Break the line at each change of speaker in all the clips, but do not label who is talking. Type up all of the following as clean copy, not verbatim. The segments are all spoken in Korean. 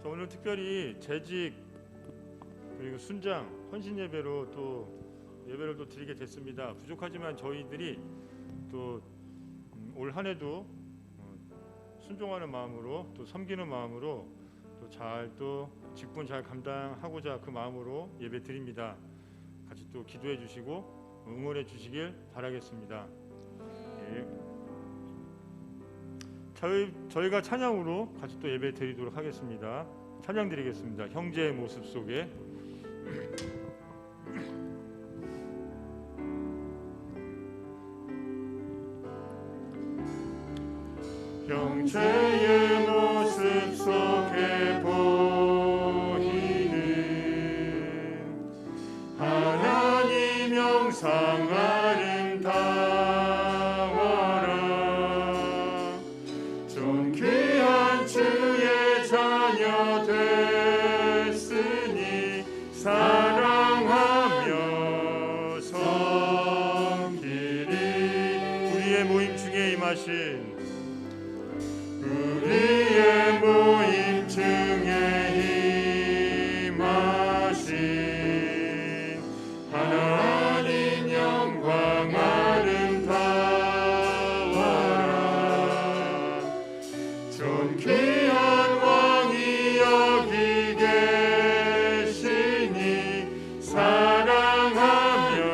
오늘 특별히 재직 그리고 순장 헌신 예배로 또 예배를 또 드리게 됐습니다. 부족하지만 저희들이 또 올 한해도 순종하는 마음으로 또 섬기는 마음으로 또 잘 또 직분 잘 감당하고자 그 마음으로 예배 드립니다. 같이 또 기도해 주시고 응원해 주시길 바라겠습니다. 예. 저희가 찬양으로 같이 또 예배 드리도록 하겠습니다. 찬양 드리겠습니다. 형제의 모습 속에. 형제의 모습 속에 보이는 하나님 영상 아름다워라. 존귀한 주의 자녀 됐으니 사랑하며 섬기리. 우리의 모임 중에 임하신 우리의 모임 중에 임하신 하나님 영광 아름다워라. 존귀한 왕이 여기 계시니 사랑하며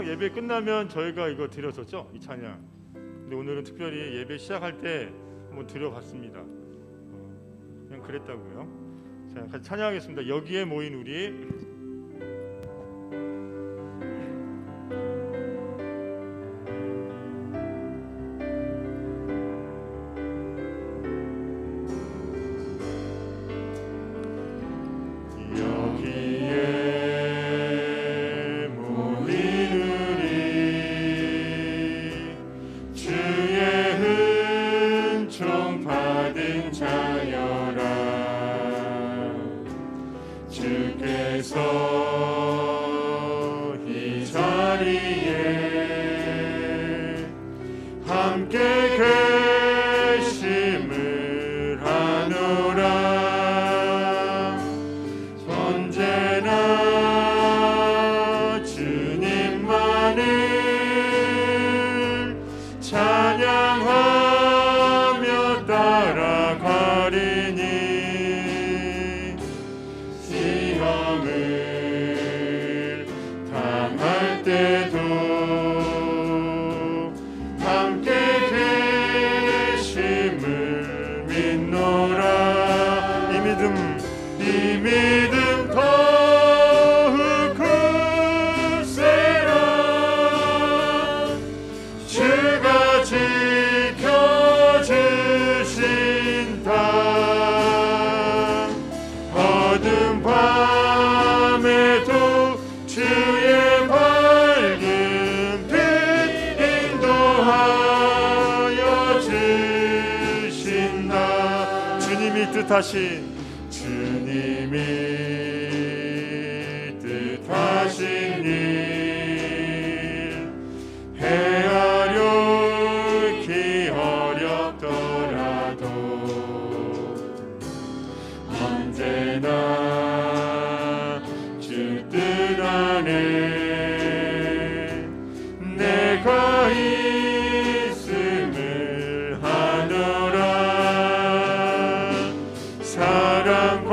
예배 끝나면 저희가 이거 드렸었죠, 이 찬양. 근데 오늘은 특별히 예배 시작할 때 한번 드려봤습니다. 그냥 그랬다고요. 자, 같이 찬양하겠습니다. 여기에 모인 우리. 주께서 이 자리에 함께 계심을 아노라. 언제나 주님만을 찬양하며 따라가리니 시험을 당할 때도 함께 계심을 믿노라. 이 믿음 더욱 굳세라. 주가 지켜주신다. 어둠 밤에도 주의 밝은 빛 인도하여 주신다. 주님이 뜻하신 일 헤아려 어렵더라도 언제나 주 뜻 안에 내가 있음을 하노라. 사랑과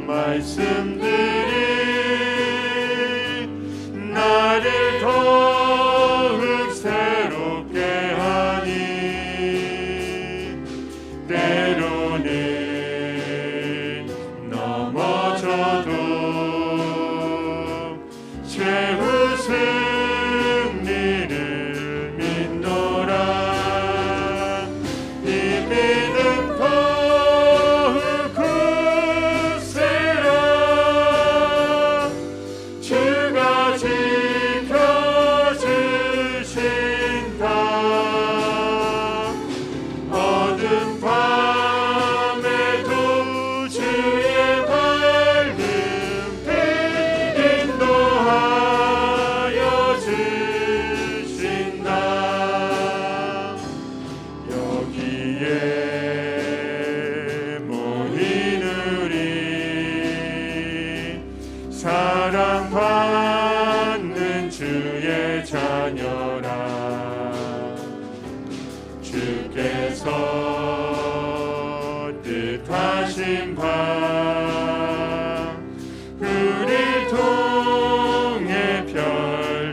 말씀들이 나를 더욱 새롭게 하니 때로는 넘어져도 최후 승리를 믿노라. 이 믿음 더욱 굳세라. 주가 지켜주신다.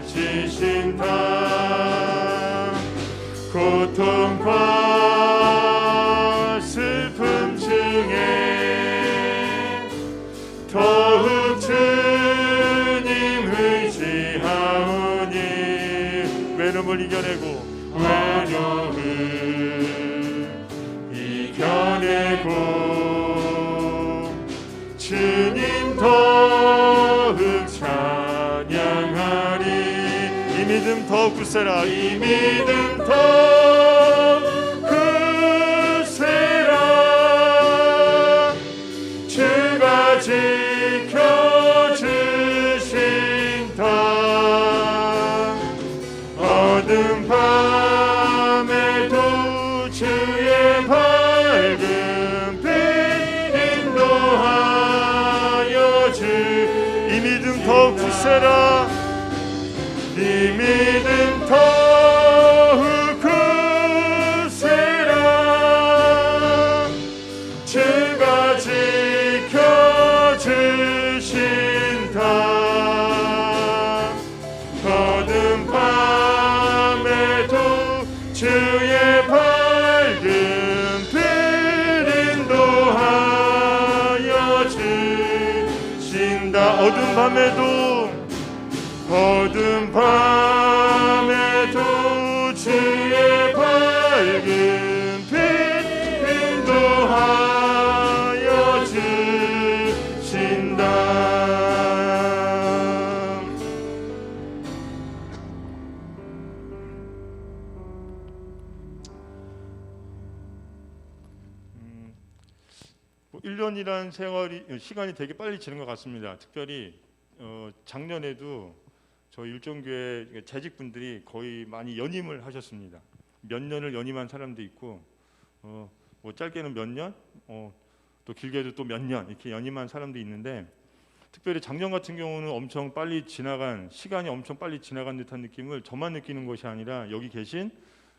지신다. 고통과 슬픔 중에 더욱 주님 의지하오니 외로움을 이겨내고 주님 더욱 찬양하리. 이 믿음 더욱 굳세라. 이 믿음 더욱 굳세라. 주가 지켜주신다. 어둠 밤에도 주의 밝은 빛 인도하여 주. 이 믿음 더욱 굳세라. 이 믿음 더욱 굳세라. 주가 지켜주신다. 어둠 밤에도 주의 밝은 빛 인도하여 주신다. 어둠 밤에도 주의 밝은 빛 인도하여 주신다. 뭐 1년이라는 시간이 되게 빨리 지는 것 같습니다. 특별히 작년에도 저희 일정교회 재직분들이 거의 많이 연임을 하셨습니다. 몇 년을 연임한 사람도 있고 뭐 짧게는 몇 년, 또 길게도 또 몇 년 이렇게 연임한 사람도 있는데, 특별히 작년 같은 경우는 엄청 빨리 지나간 시간이 엄청 빨리 지나간 듯한 느낌을 저만 느끼는 것이 아니라 여기 계신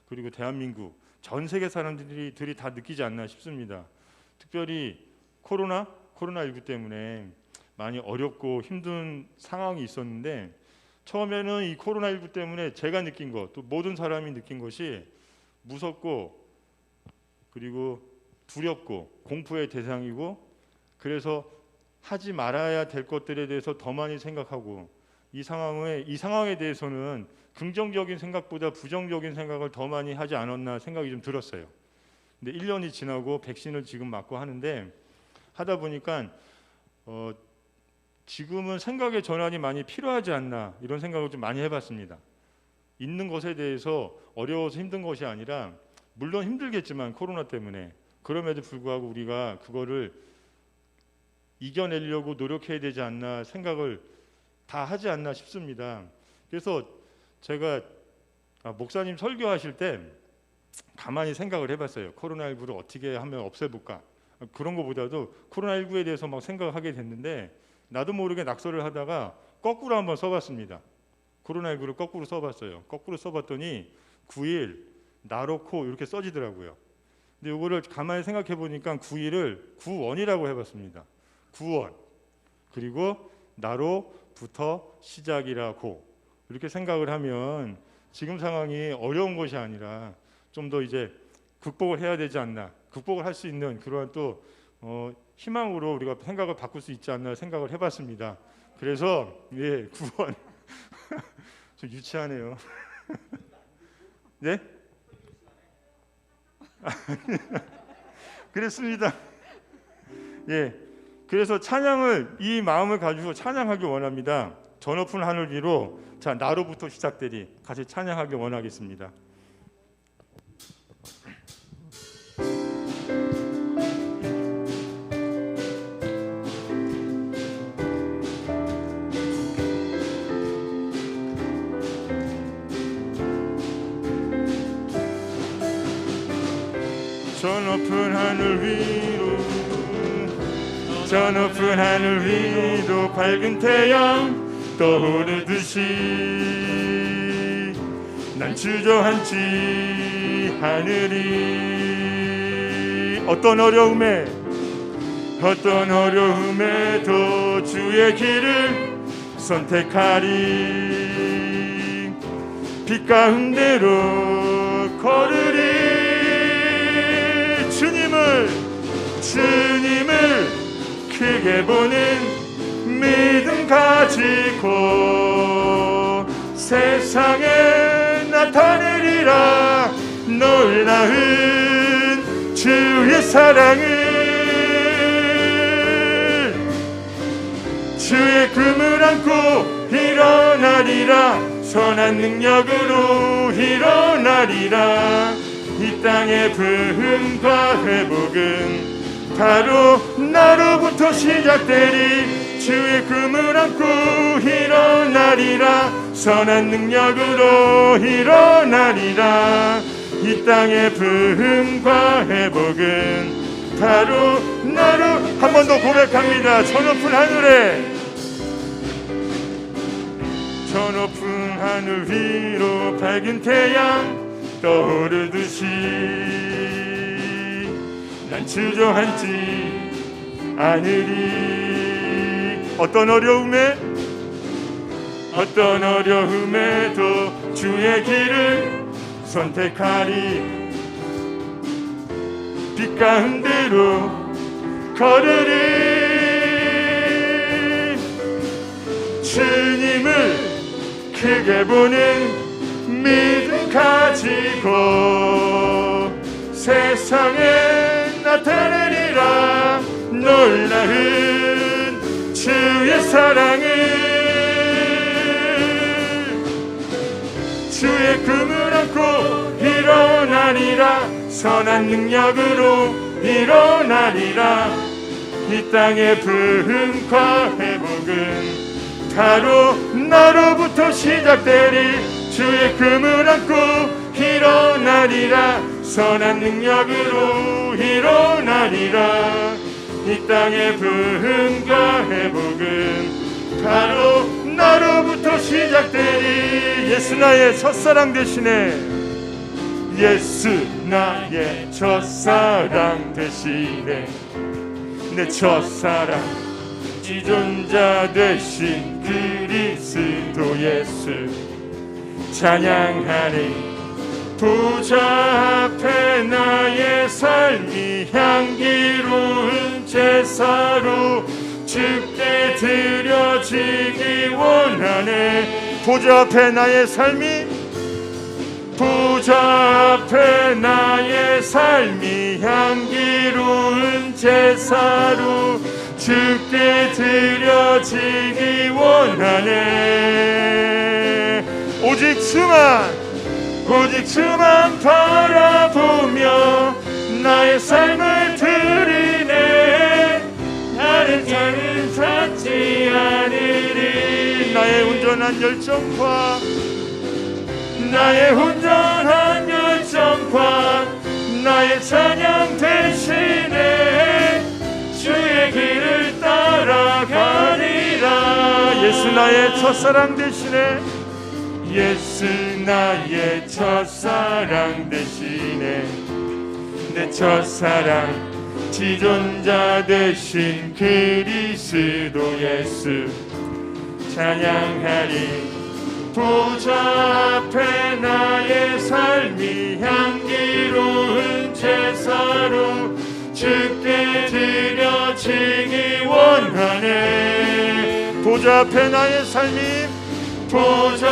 그리고 대한민국 전 세계 사람들이 다 느끼지 않나 싶습니다. 특별히 코로나19 때문에 많이 어렵고 힘든 상황이 있었는데, 처음에는 이 코로나19 때문에 제가 느낀 것, 또 모든 사람이 느낀 것이 무섭고 그리고 두렵고 공포의 대상이고, 그래서 하지 말아야 될 것들에 대해서 더 많이 생각하고, 이 상황에 대해서는 긍정적인 생각보다 부정적인 생각을 더 많이 하지 않았나 생각이 좀 들었어요. 근데 1년이 지나고 백신을 지금 맞고 하는데, 하다 보니까 지금은 생각의 전환이 많이 필요하지 않나 이런 생각을 좀 많이 해봤습니다. 있는 것에 대해서 어려워서 힘든 것이 아니라, 물론 힘들겠지만 코로나 때문에, 그럼에도 불구하고 우리가 그거를 이겨내려고 노력해야 되지 않나 생각을 다 하지 않나 싶습니다. 그래서 제가 목사님 설교하실 때 가만히 생각을 해봤어요. 코로나19를 어떻게 하면 없애볼까. 그런 것보다도 코로나19에 대해서 막 생각을 하게 됐는데, 나도 모르게 낙서를 하다가 거꾸로 한번 써봤습니다. 코로나19를 거꾸로 써봤어요. 거꾸로 써봤더니 9일, 나로코 이렇게 써지더라고요. 근데 이거를 가만히 생각해 보니까 9일을 9원이라고 해봤습니다. 9원. 그리고 나로부터 시작이라고 이렇게 생각을 하면 지금 상황이 어려운 것이 아니라 좀 더 이제 극복을 해야 되지 않나, 극복을 할 수 있는 그러한 또 희망으로 우리가 생각을 바꿀 수 있지 않나 생각을 해봤습니다. 그래서 9원. 좀 유치하네요. 네? 그랬습니다. 그래서 찬양을, 이 마음을 가지고 찬양하기 원합니다. 저 높은 하늘 위로, 자 나로부터 시작되리, 같이 찬양하기 원하겠습니다. 저 높은 하늘 위로, 저 높은 하늘 위로 밝은 태양 떠오르듯이 난 주저앉지 않으리. 어떤 어려움에도 주의 길을 선택하리. 빛 가운데로 걸으리. 주님을 크게 보는 믿음 가지고 세상에 나타내리라. 놀라운 주의 사랑을, 주의 금을 안고 일어나리라. 선한 능력으로 일어나리라. 이 땅의 부흥과 회복은 바로 나로부터 시작되리. 주의 금을 안고 일어나리라. 선한 능력으로 일어나리라. 이 땅의 부흥과 회복은 바로 나로. 한 번 더 고백합니다. 저 높은 하늘 위로 밝은 태양 떠오르듯이 난 주저앉지 않으리. 어떤 어려움에도 주의 길을 선택하리. 빛 가운데로 걸으리. 주님을 크게 보는 믿음 가지고 세상에 나타내리라. 놀라운 주의 사랑을, 주의 금을 안고 일어나리라. 선한 능력으로 일어나리라. 이 땅의 부흥과 회복은 바로 나로부터 시작되리. 주의 금을 안고 일어나리라. 선한 능력으로 일어나리라. 이 땅의 부흥과 회복은 바로 나로부터 시작되리. 예수 나의 첫사랑 대신에, 예수 나의 첫사랑 대신에 내 첫사랑 지존자 되신 그리스도 예수 찬양하리. 보좌 앞에 나의 삶이 향기로운 제사로 주께 드려지기 원하네. 보좌 앞에 나의 삶이, 보좌 앞에 나의 삶이 향기로운 제사로 주께 드려지기 원하네. 오직 주만 바라보며 나의 삶을 드리네. 다른 자는 찾지 않으리. 나의 온전한 열정과 나의 찬양 대신에 주의 길을 따라가리라. 예수 나의 첫사랑 대신에, 예수 나의 첫사랑 대신에 내 첫사랑 지존자 되신 그리스도 예수 찬양하리. 보좌 앞에 나의 삶이 향기로운 제사로 주께 드려지기 원하네. 보좌 앞에 나의 삶이, 보좌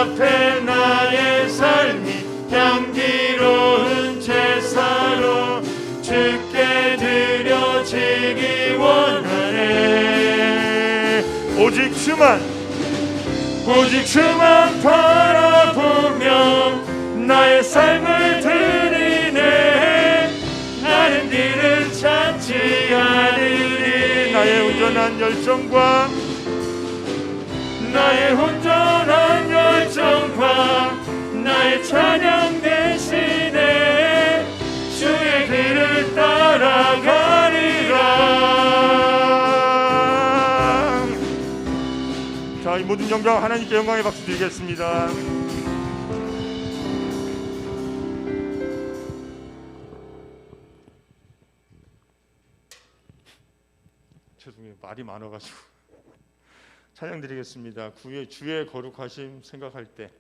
앞에 나의 삶이 향기로운 제사로 주께 드려지기 원하네. 오직 주만 바라보며 나의 삶을 드리네. 다른 길을 찾지 않으리. 나의 온전한 열정과 나의 찬양 대신에 주의 길을 따라가리라. 자, 이 모든 영광 하나님께 영광의 박수 드리겠습니다. 죄송해요, 말이 많아가지고. 찬양 드리겠습니다. 주의 거룩하심 생각할 때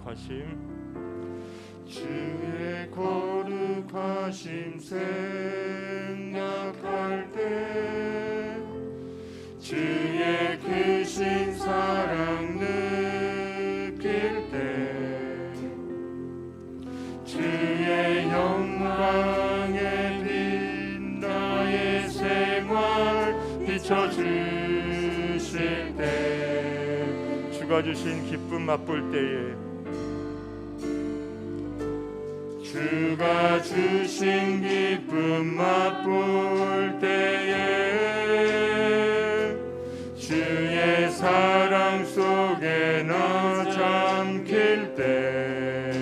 거룩하심
주의 거룩하심 생각할 때 주의 크신 사랑 느낄 때 주의 영광에 빛 나의 생활 비춰주실 때
주가 주신 기쁨 맛볼 때에
주가 주신 기쁨 맛볼 때에 주의 사랑 속에 나 잠길 때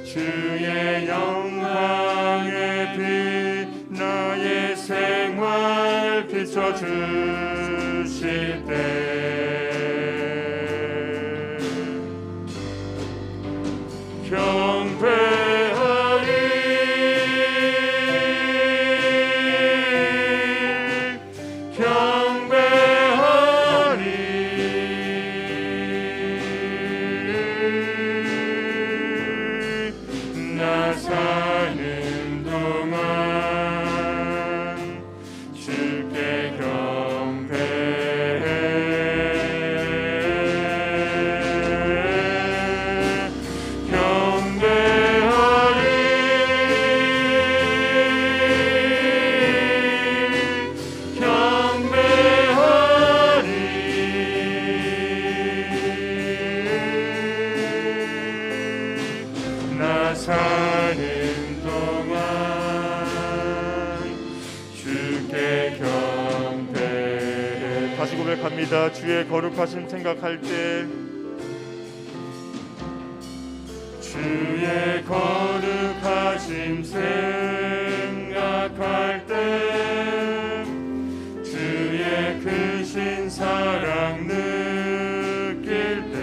주의 영광에 빛 나의 생활 비춰주실 때 경배하리 경배하리 나 사는 동안 주께 나 사는 동안 주께 경배해.
다시 고백합니다. 주의 거룩하심 생각할 때
주의 거룩하심 생각할 때 주의 크신 사랑 느낄 때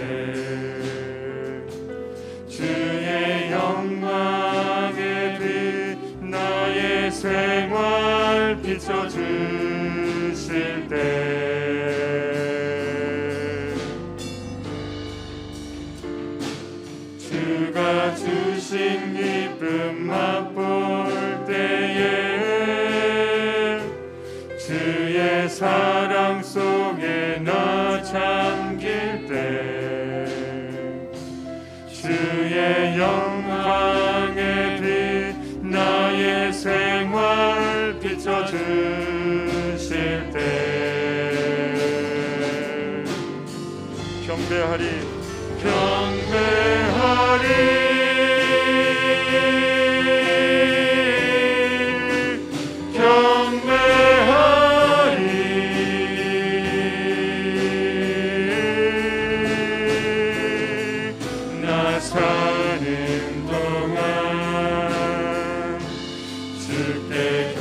주의 영광에 빛 나의 생활 비춰주실 때 주가 주신 기쁨 맛볼 때에 주의 사랑 속에 나 잠길 때 주의 영광에 빛 나의 생활 비춰주실 때
경배하리
경배하리 나 사는 동안 주께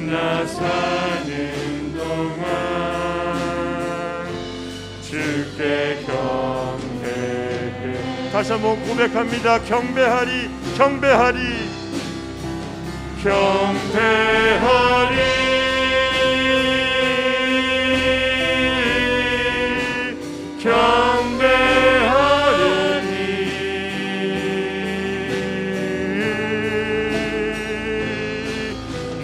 나 사는 동안 주께 경배해.
다시 한번 고백합니다. 경배하리 경배하리
경배하리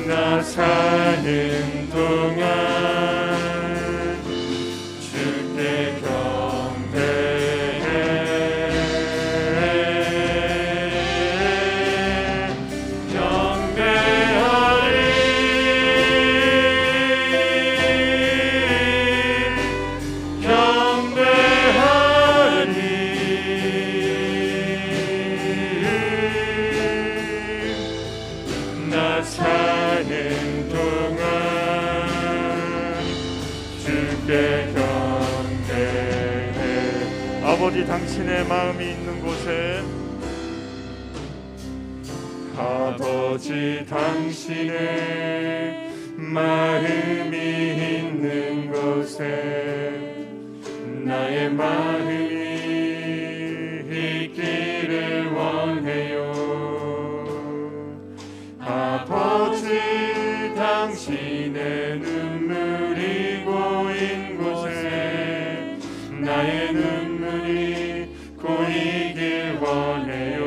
나 사는 동안 주께 경배해. 나 사는 동안 주께 경배해.
아버지 당신의 마음이 있는 곳에
아버지 당신의 마음이 있는 곳에 나의 마음이 있기를 원해요. 아버지, 당신의 눈물이 고인 곳에 나의 눈물이 고이길 원해요.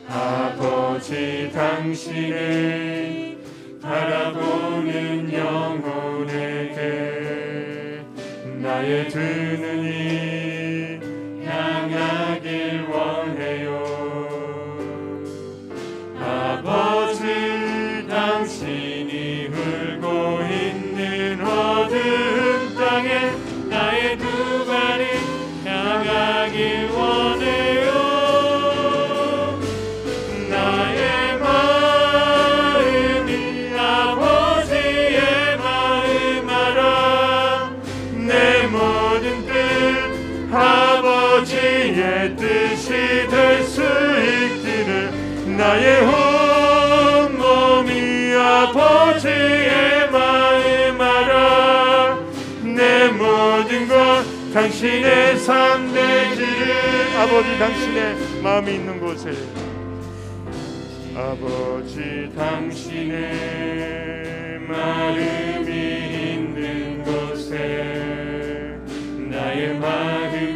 아버지, 당신을 바라보는 영혼에게 나의 두 눈이 향하길 원해요. 아버지, 당신이 울고 있는 어두운 땅에 나의 두 발이 향하길 원해요. 나의 마음이 아버지의 마음 알아. 내 모든 뜻 아버지의 뜻이 될 수 있기를. 나의 온 몸이 아버지의 마음 알아. 내 모든 것 당신의 삶 되기를.
아버지, 당신의 마음이 있는 곳에
아버지, 당신의 마음이 있는 곳에 나의 마음이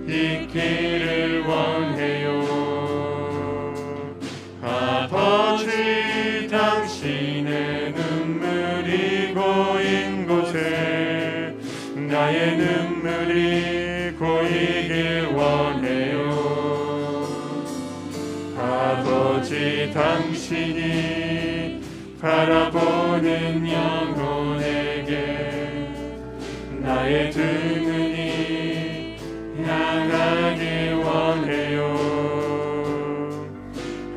있기를 원해요. 아버지, 당신의 눈물이 고인 곳에 나의 눈물이 고이길 원해요. 아버지, 당신이 바라보는 영혼에게 나의 두 눈이 향하길 원해요.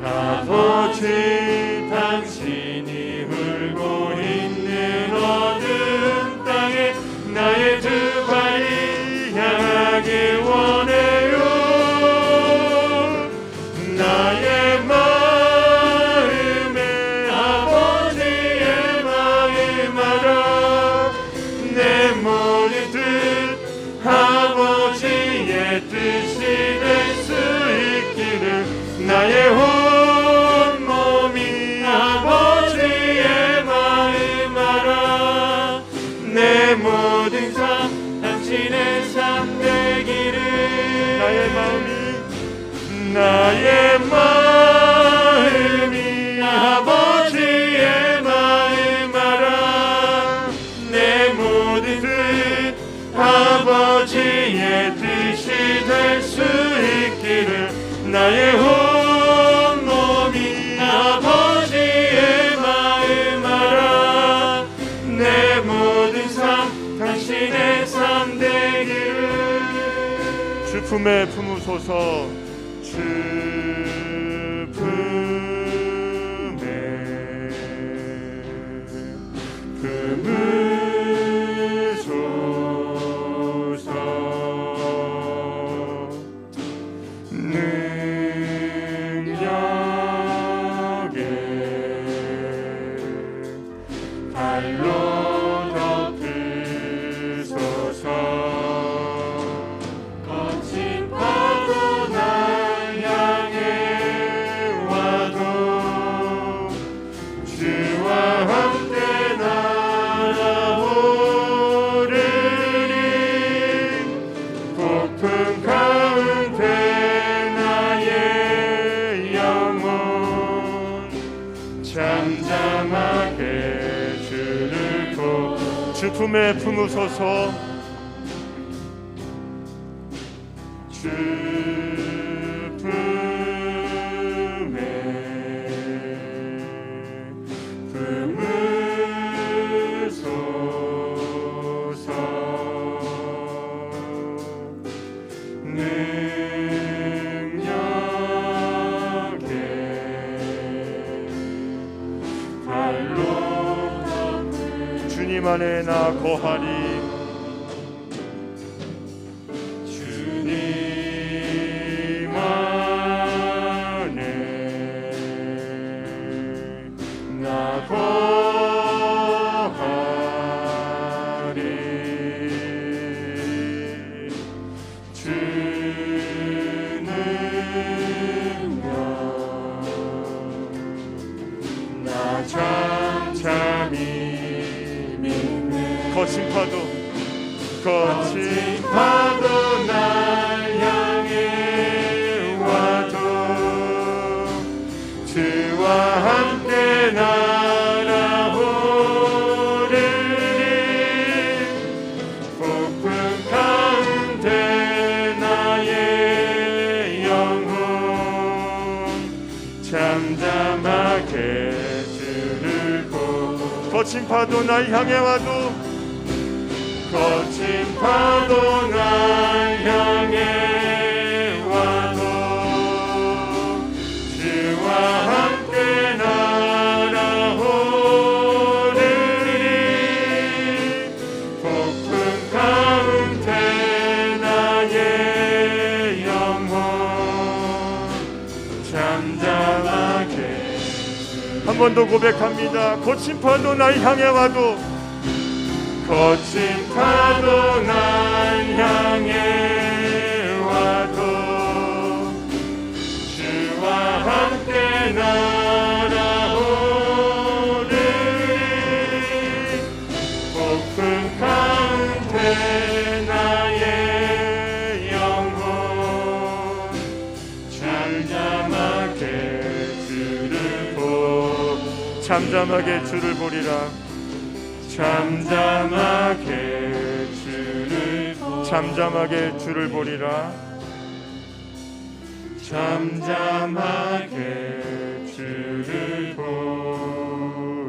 아버지, 당신이 울고 있는 어두운 땅에 나의 두 발이 향하길 원해요. 나의 마음에 아버지의 마음 알아. 내 모든 뜻 아버지의 뜻이 될 수 있기를. 나의 온 몸이 아버지의 마음 알아. 내 모든 삶 당신의 삶 되기를. 나의 마음이 아버지의 마음 알아. 내 모든 뜻 아버지의 뜻이 될 수 있기를. 나의 온 몸이 아버지의 마음 알아. 내 모든 삶 당신의 삶 되기를.
주 품에 품으소서.
주 품에 품으소서. 능력에 발로 덮으소서. 거친 파도 날 향해 와도 주와 함께 날아오르리. 폭풍 가운데 나의 영혼 잠잠하게 주를
주 품에 품으소서.
주 품에 품으소서. 능력에 발로
주님 안에 나 거하리.
주님 안에
거친
파도 날 향해 와도 주와 함께 날아오르리 폭풍 가운데 나의 영혼 잠잠하게 주를 보고
거친 파도 날 향해 와도
거친 파도 날 향해 와도 주와 함께 날아오르리 폭풍 가운데 나의 영혼 잠잠하게
한 번 더 고백합니다. 거친 파도 날 향해 와도
거친 파도 날 향해 와도 주와 함께 날아오르리 폭풍 가운데 나의 영혼
잠잠하게 주를 보리라.
잠잠하게 주를 보리라. 잠잠하게 주를 보리라.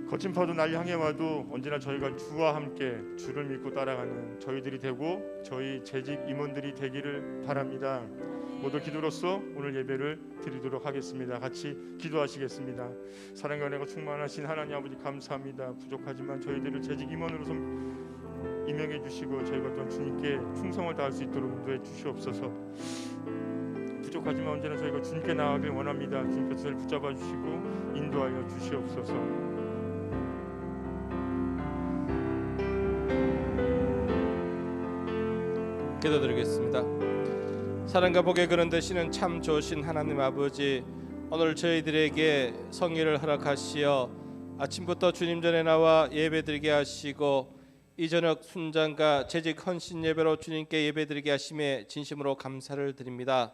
거친 파도 날 향해 와도 언제나 저희가 주와 함께 주를 믿고 따라가는 저희들이 되고 저희 재직 임원들이 되기를 바랍니다. 모두 기도로서 오늘 예배를 드리도록 하겠습니다. 같이 기도하시겠습니다. 사랑과 은혜가 충만하신 하나님 아버지 감사합니다. 부족하지만 저희들을 재직 임원으로서 임명해 주시고 저희가 또한 주님께 충성을 다할 수 있도록 인도해 주시옵소서. 부족하지만 언제나 저희가 주님께 나아가길 원합니다. 주님께서 저희를 붙잡아 주시고 인도하여 주시옵소서.
기도드리겠습니다. 사랑과 복의 근원 되시는 참 좋으신 하나님 아버지, 오늘 저희들에게 성의를 허락하시어 아침부터 주님 전에 나와 예배드리게 하시고 이 저녁 순장과 재직 헌신 예배로 주님께 예배드리게 하심에 진심으로 감사를 드립니다.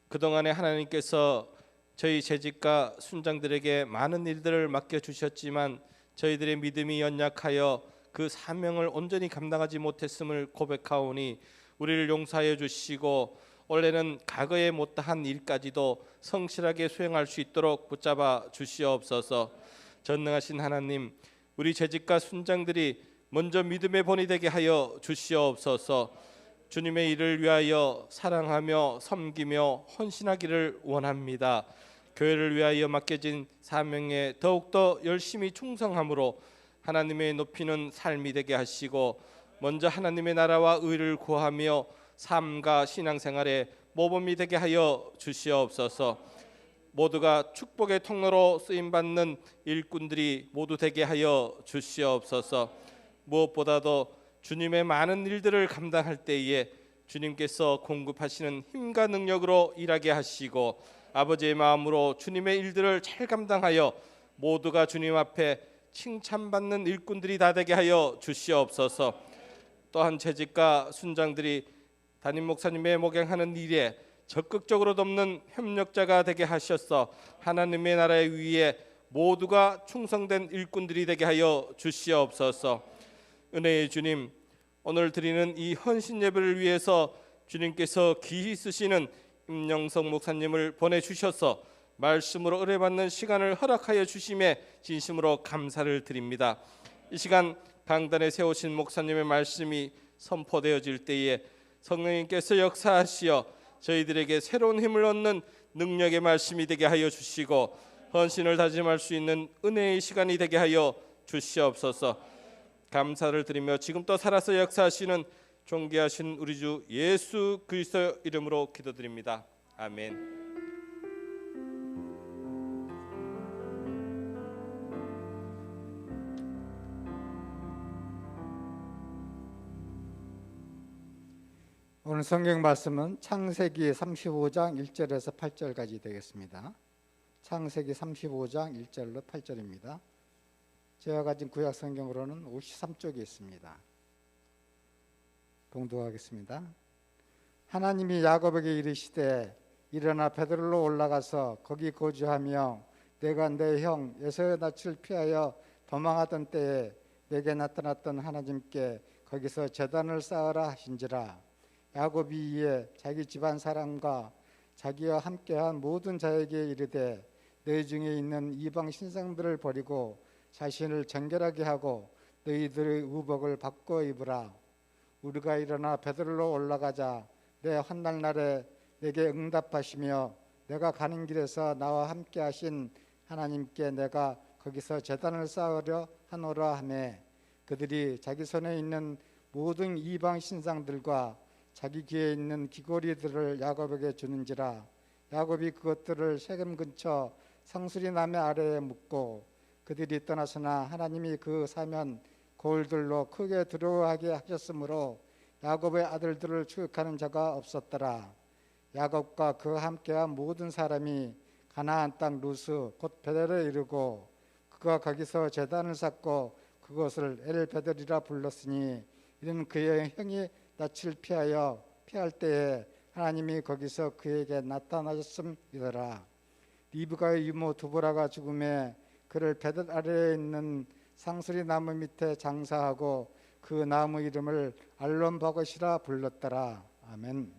그동안에 하나님께서 저희 재직과 순장들에게 많은 일들을 맡겨주셨지만 저희들의 믿음이 연약하여 그 사명을 온전히 감당하지 못했음을 고백하오니 우리를 용서하여 주시고 원래는 과거에 못다한 일까지도 성실하게 수행할 수 있도록 붙잡아 주시옵소서. 전능하신 하나님, 우리 재직과 순장들이 먼저 믿음의 본이 되게 하여 주시옵소서. 주님의 일을 위하여 사랑하며 섬기며 헌신하기를 원합니다. 교회를 위하여 맡겨진 사명에 더욱더 열심히 충성함으로 하나님의 높이는 삶이 되게 하시고 먼저 하나님의 나라와 의를 구하며 삶과 신앙생활에 모범이 되게 하여 주시옵소서. 모두가 축복의 통로로 쓰임받는 일꾼들이 모두 되게 하여 주시옵소서. 무엇보다도 주님의 많은 일들을 감당할 때에 주님께서 공급하시는 힘과 능력으로 일하게 하시고 아버지의 마음으로 주님의 일들을 잘 감당하여 모두가 주님 앞에 칭찬받는 일꾼들이 다 되게 하여 주시옵소서. 또한 재직과 순장들이 담임 목사님의 목양하는 일에 적극적으로 돕는 협력자가 되게 하셔서 하나님의 나라의 위에 모두가 충성된 일꾼들이 되게 하여 주시옵소서. 은혜의 주님, 오늘 드리는 이 헌신 예배를 위해서 주님께서 귀히 쓰시는 임영성 목사님을 보내주셔서 말씀으로 의뢰받는 시간을 허락하여 주심에 진심으로 감사를 드립니다. 이 시간 강단에 세우신 목사님의 말씀이 선포되어질 때에 성령님께서 역사하시어 저희들에게 새로운 힘을 얻는 능력의 말씀이 되게 하여 주시고 헌신을 다짐할 수 있는 은혜의 시간이 되게 하여 주시옵소서. 감사를 드리며 지금 또 살아서 역사하시는 존귀하신 우리 주 예수 그리스도 이름으로 기도드립니다. 아멘.
오늘 성경 말씀은 창세기 35장 1절에서 8절까지 되겠습니다. 창세기 35장 1절로 8절입니다. 제가 가진 구약 성경으로는 53쪽에 있습니다. 봉독하겠습니다. 하나님이 야곱에게 이르시되 일어나 베들로 올라가서 거기 거주하며 내가 내 형 에서의 낯을 피하여 도망하던 때에 내게 나타났던 하나님께 거기서 제단을 쌓으라 하신지라. 야곱이 이에 자기 집안 사람과 자기와 함께한 모든 자에게 이르되 너희 중에 있는 이방 신상들을 버리고 자신을 정결하게 하고 너희들의 의복을 바꿔 입으라. 우리가 일어나 베들로 올라가자. 내 환난 날에 내게 응답하시며 내가 가는 길에서 나와 함께 하신 하나님께 내가 거기서 제단을 쌓으려 하노라 하매 그들이 자기 손에 있는 모든 이방 신상들과 자기 귀에 있는 귀고리들을 야곱에게 주는지라. 야곱이 그것들을 세겜 근처 상수리 나무 아래에 묻고 그들이 떠나서나 하나님이 그 사면 거울들로 크게 두려워하게 하셨으므로 야곱의 아들들을 추격하는 자가 없었더라. 야곱과 그와 함께한 모든 사람이 가나안 땅 루스 곧 베델에 이르고 그가 거기서 제단을 쌓고 그것을 엘베델이라 불렀으니 이는 그의 형이 낯을 피할 때에 하나님이 거기서 그에게 나타나셨음이더라. 리브가의 이모 두보라가 죽음에 그를 베델 아래에 있는 상수리 나무 밑에 장사하고 그 나무 이름을 알론바것이라 불렀더라. 아멘.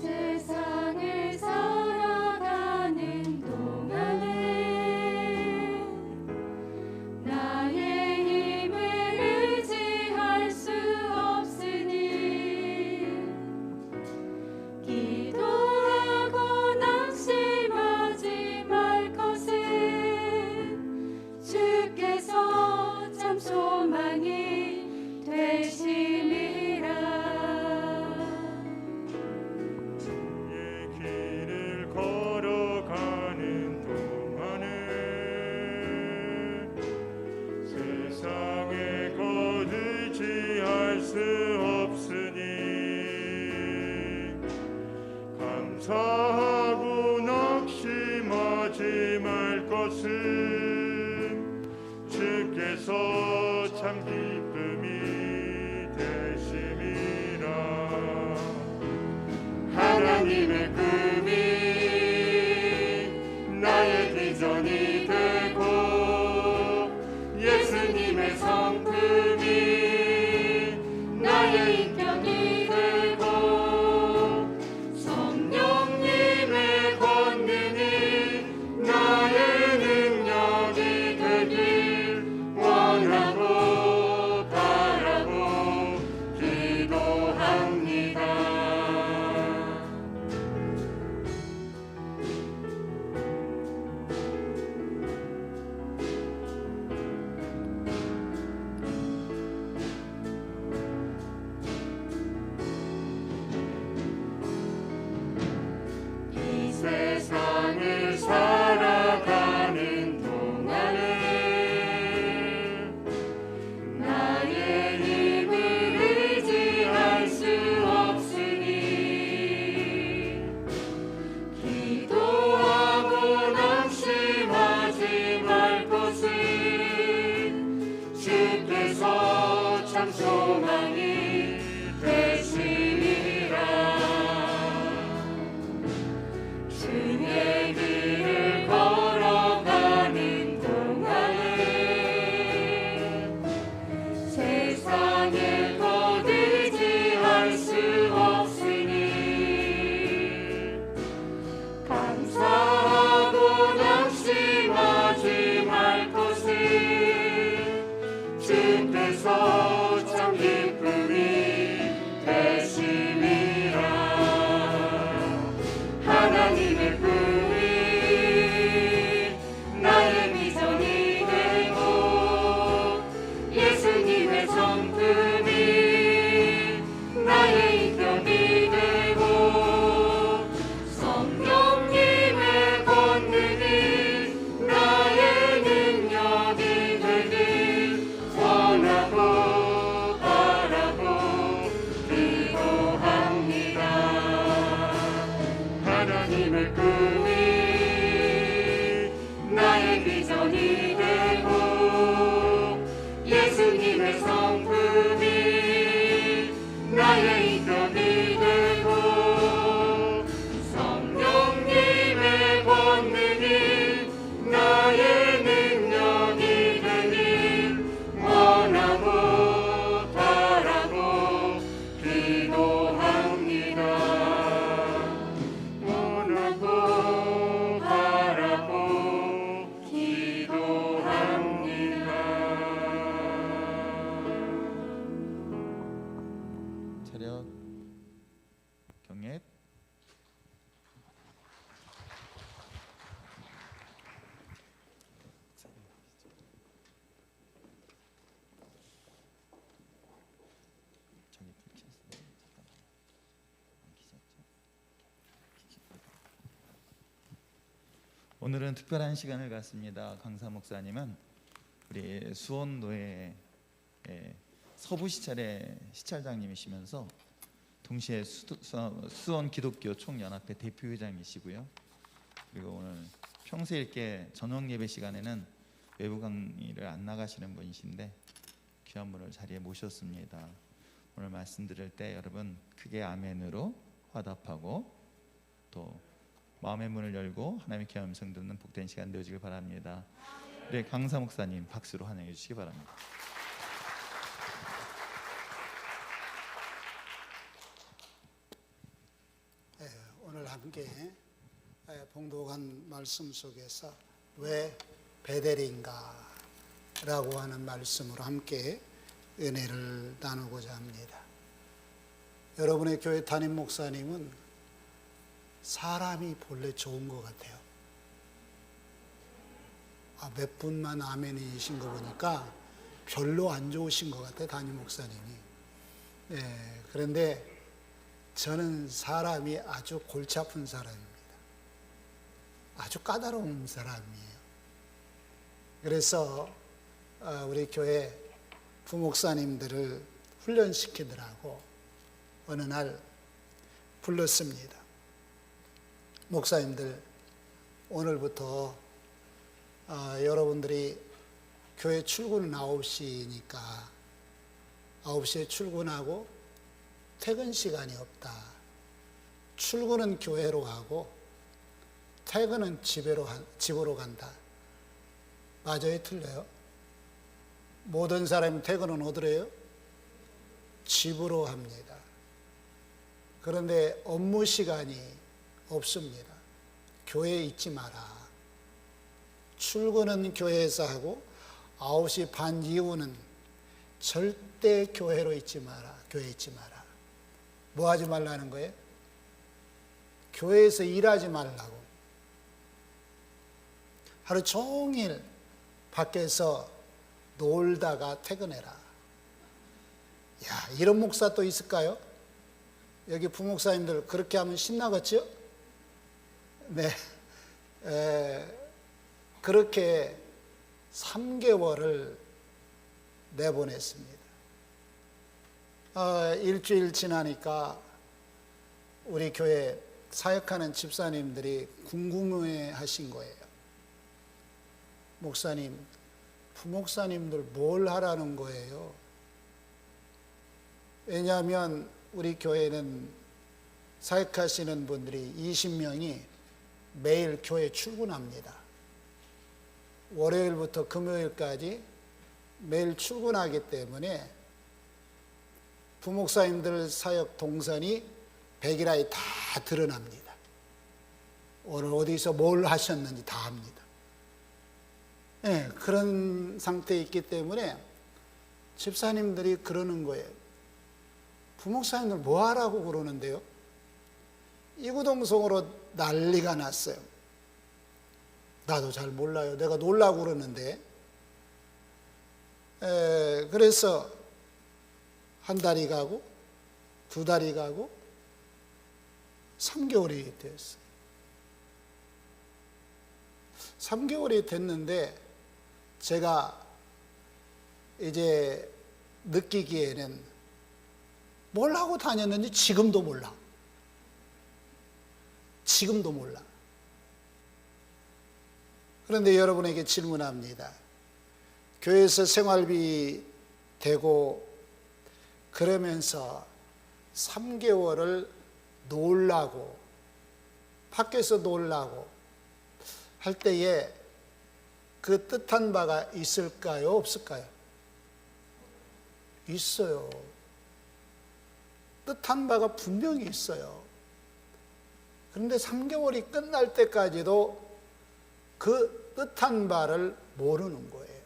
세상을 살아가는 동안에 나의 힘을 의지할 수 없으니 기도하고 낙심하지 말 것은 주께서 참 소망이 되심이라.
주의 길을 걸어가는 동안에 세상에 것 의지할 수 없으니 감사하고 낙심하지 말 것은 주께서 참 기쁨이 되심이라. 하나님의 꿈이 나의 비전이 되고 예수님의 성품이 나의 인격이 되고 성령님의 권능이 나의 능력이 되길 원하고
예수님의 성품이 나의 인격이 되고 성령님의 권능이 나의 능력이 되길 원하고 바라고 기도합니다. 원하고 바라고 기도합니다.
차렷 경례. 저기 불 켰어요. 잠깐만. 안 켜졌죠? 오늘은 특별한 시간을 갖습니다. 강사 목사님은 우리 수원노회 서부 시찰의 시찰장님이시면서 동시에 수원 기독교 총연합회 대표회장이시고요. 그리고 오늘 평소일께 저녁 예배 시간에는 외부 강의를 안 나가시는 분이신데 귀한 분을 자리에 모셨습니다. 오늘 말씀 드릴 때 여러분 크게 아멘으로 화답하고 또 마음의 문을 열고 하나님의 귀한 음성 듣는 복된 시간 되어지길 바랍니다. 우리 강사 목사님 박수로 환영해 주시기 바랍니다.
오늘 함께 봉독한 말씀 속에서 왜 베델인가 라고 하는 말씀으로 함께 은혜를 나누고자 합니다. 여러분의 교회 담임 목사님은 사람이 본래 좋은 것 같아요. 몇 분만 아멘이신 거 보니까 별로 안 좋으신 것 같아요, 담임 목사님이. 그런데 저는 사람이 아주 골치 아픈 사람입니다. 아주 까다로운 사람이에요. 그래서 우리 교회 부목사님들을 훈련시키더라고 어느 날 불렀습니다. 목사님들, 오늘부터 여러분들이 교회 출근은 9시니까 9시에 출근하고 퇴근 시간이 없다. 출근은 교회로 가고 퇴근은 집으로 간다. 맞아요? 틀려요? 모든 사람이 퇴근은 어디로 해요? 집으로 합니다. 그런데 업무 시간이 없습니다. 교회에 있지 마라. 출근은 교회에서 하고 9시 반 이후는 절대 교회로 있지 마라. 교회에 있지 마라. 뭐 하지 말라는 거예요? 교회에서 일하지 말라고. 하루 종일 밖에서 놀다가 퇴근해라. 야, 이런 목사 또 있을까요? 여기 부목사님들 그렇게 하면 신나겠죠? 네. 그렇게 3개월을 내보냈습니다. 일주일 지나니까 우리 교회 사역하는 집사님들이 궁금해 하신 거예요. 목사님, 부목사님들 뭘 하라는 거예요? 왜냐하면 우리 교회는 사역하시는 분들이 20명이 매일 교회 출근합니다. 월요일부터 금요일까지 매일 출근하기 때문에 부목사님들 사역 동선이 백일하에 다 드러납니다. 오늘 어디서 뭘 하셨는지 다 합니다. 네, 그런 상태에 있기 때문에 집사님들이 그러는 거예요. 부목사님들 뭐 하라고 그러는데요? 이구동성으로 난리가 났어요. 나도 잘 몰라요. 내가 놀라고 그러는데. 그래서 한 달이 가고 2달이 가고 3개월이 됐어요. 3개월이 됐는데 제가 이제 느끼기에는 뭘 하고 다녔는지 지금도 몰라. 지금도 몰라. 그런데 여러분에게 질문합니다. 교회에서 생활비 되고 그러면서 3개월을 놀라고 밖에서 놀라고 할 때에 그 뜻한 바가 있을까요? 없을까요? 있어요. 뜻한 바가 분명히 있어요. 그런데 3개월이 끝날 때까지도 그 뜻한 바를 모르는 거예요.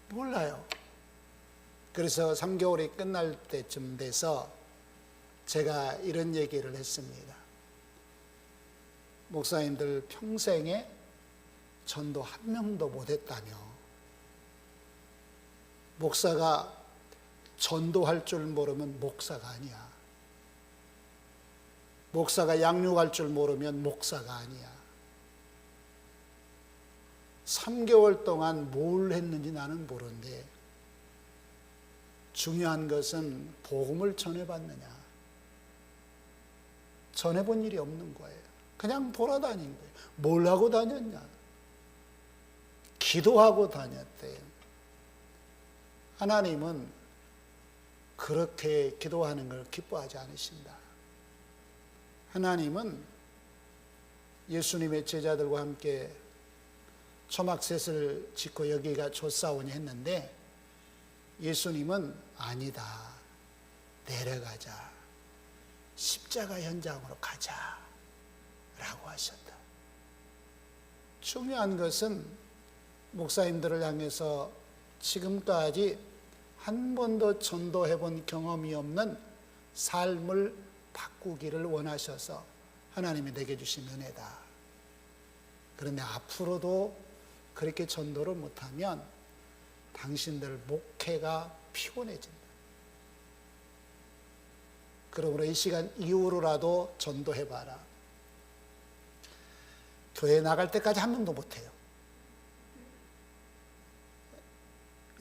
몰라요. 그래서 3개월이 끝날 때쯤 돼서 제가 이런 얘기를 했습니다. 목사님들 평생에 전도 한 명도 못했다며. 목사가 전도할 줄 모르면 목사가 아니야. 목사가 양육할 줄 모르면 목사가 아니야. 3개월 동안 뭘 했는지 나는 모르는데 중요한 것은 복음을 전해봤느냐. 전해본 일이 없는 거예요. 그냥 돌아다닌 거예요. 뭘 하고 다녔냐? 기도하고 다녔대요. 하나님은 그렇게 기도하는 걸 기뻐하지 않으신다. 하나님은 예수님의 제자들과 함께 초막셋을 짓고 여기가 조사오니 했는데 예수님은 아니다. 내려가자. 십자가 현장으로 가자. 라고 하셨다. 중요한 것은 목사님들을 향해서 지금까지 한 번도 전도해 본 경험이 없는 삶을 바꾸기를 원하셔서 하나님이 내게 주신 은혜다. 그런데 앞으로도 그렇게 전도를 못하면 당신들 목회가 피곤해진다. 그러므로 이 시간 이후로라도 전도해봐라. 교회 나갈 때까지 한 번도 못해요.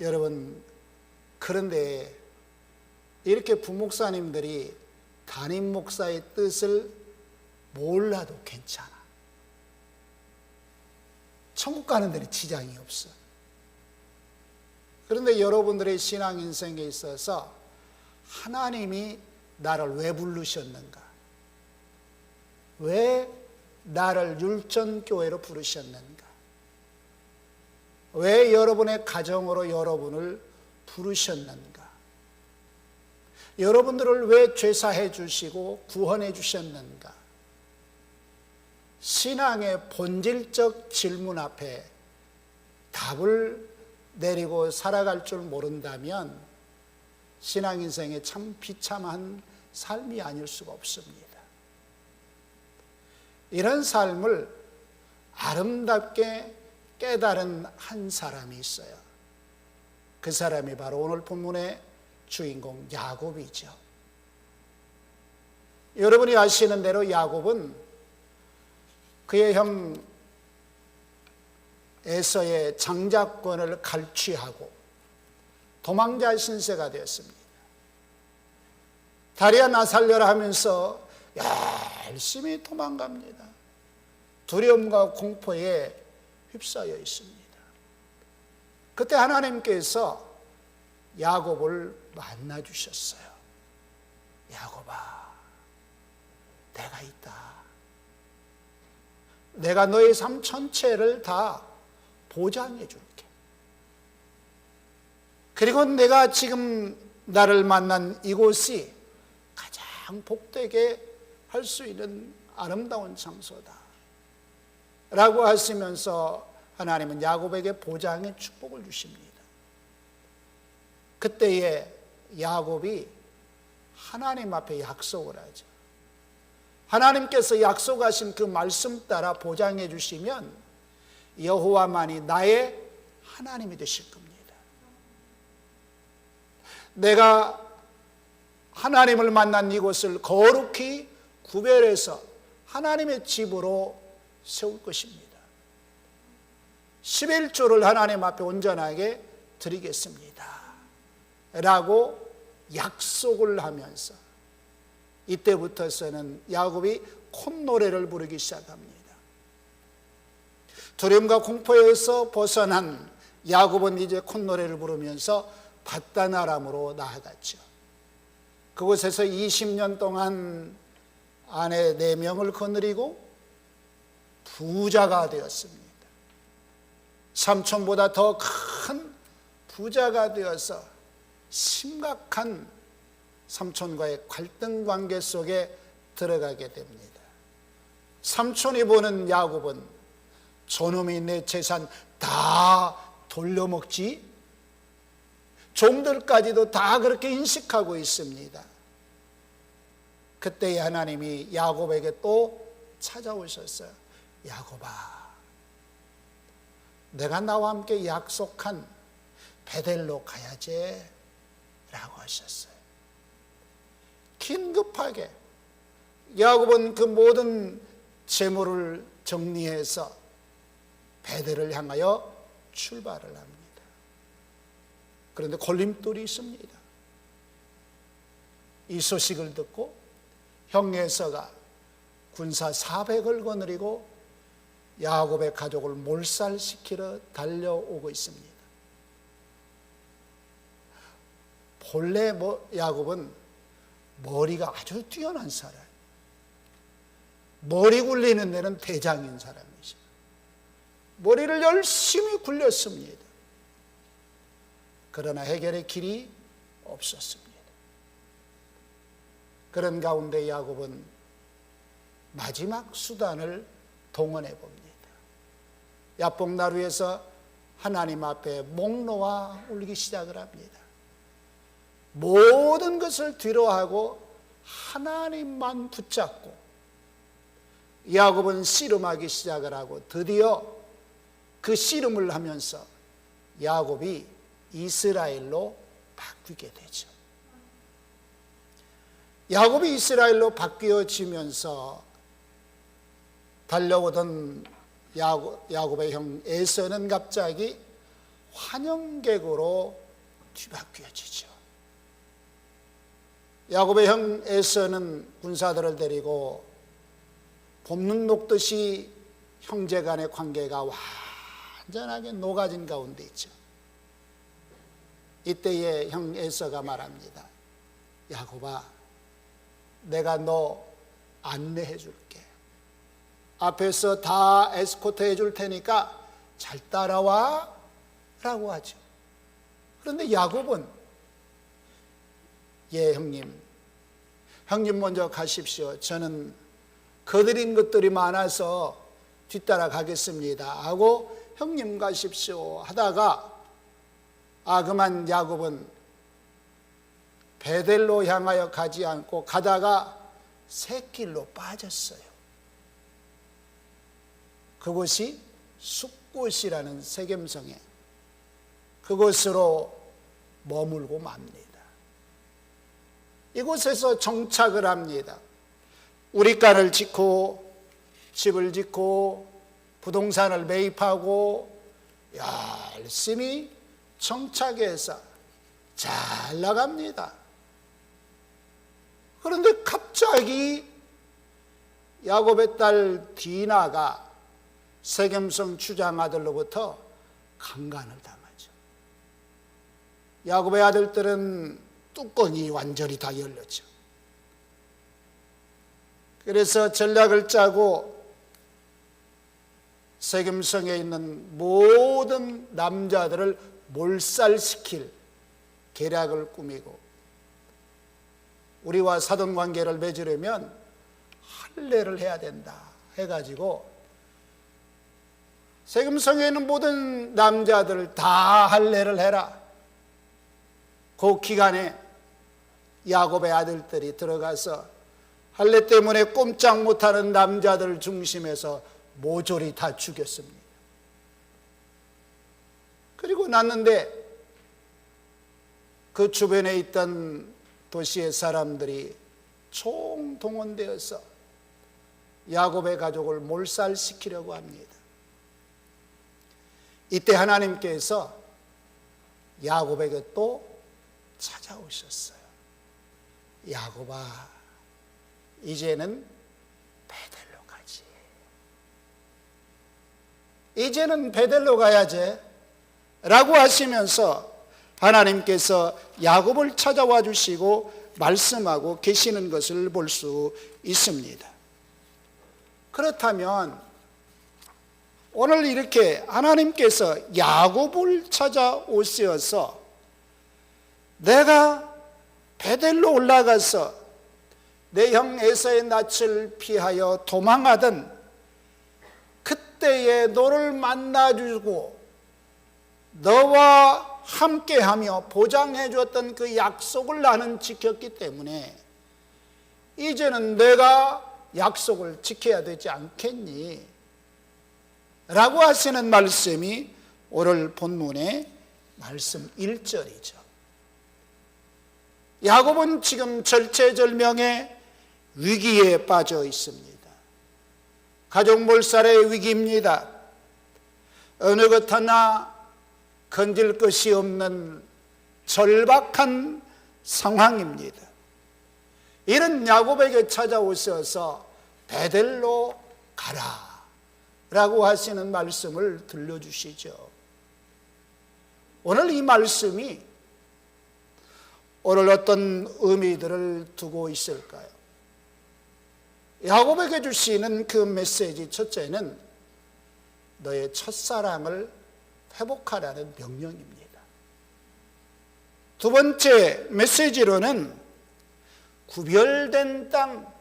여러분, 그런데 이렇게 부목사님들이 담임 목사의 뜻을 몰라도 괜찮아. 천국 가는 데는 지장이 없어. 그런데 여러분들의 신앙 인생에 있어서 하나님이 나를 왜 부르셨는가? 왜 나를 율전교회로 부르셨는가? 왜 여러분의 가정으로 여러분을 부르셨는가? 여러분들을 왜 죄사해 주시고 구원해 주셨는가? 신앙의 본질적 질문 앞에 답을 내리고 살아갈 줄 모른다면 신앙 인생에 참 비참한 삶이 아닐 수가 없습니다. 이런 삶을 아름답게 깨달은 한 사람이 있어요. 그 사람이 바로 오늘 본문의 주인공 야곱이죠. 여러분이 아시는 대로 야곱은 그의 형 에서의 장자권을 갈취하고 도망자 신세가 되었습니다. 다리야 나 살려라 하면서 열심히 도망갑니다. 두려움과 공포에 휩싸여 있습니다. 그때 하나님께서 야곱을 만나 주셨어요. 야곱아, 내가 있다. 내가 너의 삶 전체를 다 보장해 줄게. 그리고 내가 지금 나를 만난 이곳이 가장 복되게 할 수 있는 아름다운 장소다 라고 하시면서 하나님은 야곱에게 보장의 축복을 주십니다. 그때에 야곱이 하나님 앞에 약속을 하죠. 하나님께서 약속하신 그 말씀 따라 보장해 주시면 여호와만이 나의 하나님이 되실 겁니다. 내가 하나님을 만난 이곳을 거룩히 구별해서 하나님의 집으로 세울 것입니다. 11조를 하나님 앞에 온전하게 드리겠습니다 라고 약속을 하면서 이때부터서는 야곱이 콧노래를 부르기 시작합니다. 두려움과 공포에서 벗어난 야곱은 이제 콧노래를 부르면서 밧단 아람으로 나아갔죠. 그곳에서 20년 동안 아내 4명을 거느리고 부자가 되었습니다. 삼촌보다 더 큰 부자가 되어서 심각한 삼촌과의 갈등 관계 속에 들어가게 됩니다. 삼촌이 보는 야곱은 저놈이 내 재산 다 돌려먹지? 종들까지도 다 그렇게 인식하고 있습니다. 그때 하나님이 야곱에게 또 찾아오셨어요. 야곱아, 내가 나와 함께 약속한 베델로 가야지 라고 하셨어요. 긴급하게 야곱은 그 모든 재물을 정리해서 베델을 향하여 출발을 합니다. 그런데 걸림돌이 있습니다. 이 소식을 듣고 형 에서가 군사 400을 거느리고 야곱의 가족을 몰살시키러 달려오고 있습니다. 본래 야곱은 머리가 아주 뛰어난 사람, 머리 굴리는 데는 대장인 사람이죠. 머리를 열심히 굴렸습니다. 그러나 해결의 길이 없었습니다. 그런 가운데 야곱은 마지막 수단을 동원해 봅니다. 야복나루에서 하나님 앞에 목 놓아 울기 시작을 합니다. 모든 것을 뒤로하고 하나님만 붙잡고 야곱은 씨름하기 시작을 하고 드디어 그 씨름을 하면서 야곱이 이스라엘로 바뀌게 되죠. 야곱이 이스라엘로 바뀌어지면서 달려오던 야곱의 형 에서는 갑자기 환영객으로 뒤바뀌어지죠. 야곱의 형 에서는 군사들을 데리고 봄눈 녹듯이 형제 간의 관계가 완전하게 녹아진 가운데 있죠. 이때에 형 에서가 말합니다. 야곱아, 내가 너 안내해 줄게. 앞에서 다 에스코트 해줄 테니까 잘 따라와 라고 하죠. 그런데 야곱은 예 형님 먼저 가십시오. 저는 거드린 것들이 많아서 뒤따라 가겠습니다 하고 형님 가십시오 하다가 그만 야곱은 베델로 향하여 가지 않고 가다가 샛길로 빠졌어요. 그곳이 숫곳이라는 세겜성에 그곳으로 머물고 맙니다. 이곳에서 정착을 합니다. 우리가를 짓고 집을 짓고 부동산을 매입하고 열심히 정착해서 잘 나갑니다. 그런데 갑자기 야곱의 딸 디나가 세겜성 주장 아들로부터 강간을 당하죠. 야곱의 아들들은 뚜껑이 완전히 다 열렸죠. 그래서 전략을 짜고 세겜성에 있는 모든 남자들을 몰살시킬 계략을 꾸미고 우리와 사돈관계를 맺으려면 할례를 해야 된다 해가지고 세겜성에 있는 모든 남자들을 다 할례를 해라. 그 기간에 야곱의 아들들이 들어가서 할례 때문에 꼼짝 못하는 남자들 중심에서 모조리 다 죽였습니다. 그리고 났는데 그 주변에 있던 도시의 사람들이 총동원되어서 야곱의 가족을 몰살시키려고 합니다. 이때 하나님께서 야곱에게 또 찾아오셨어요. 야곱아, 이제는 베델로 가지. 이제는 베델로 가야지. 라고 하시면서 하나님께서 야곱을 찾아와 주시고 말씀하고 계시는 것을 볼 수 있습니다. 그렇다면 오늘 이렇게 하나님께서 야곱을 찾아오셔서 내가 베델로 올라가서 내 형 에사의 낯을 피하여 도망하던 그때에 너를 만나주고 너와 함께하며 보장해 주었던 그 약속을 나는 지켰기 때문에 이제는 내가 약속을 지켜야 되지 않겠니? 라고 하시는 말씀이 오늘 본문의 말씀 1절이죠. 야곱은 지금 절체절명의 위기에 빠져 있습니다. 가족 몰살의 위기입니다. 어느 것 하나 건질 것이 없는 절박한 상황입니다. 이런 야곱에게 찾아오셔서 베델로 가라 라고 하시는 말씀을 들려주시죠. 오늘 이 말씀이 오늘 어떤 의미들을 두고 있을까요? 야곱에게 주시는 그 메시지 첫째는 너의 첫사랑을 회복하라는 명령입니다. 두 번째 메시지로는 구별된 땅,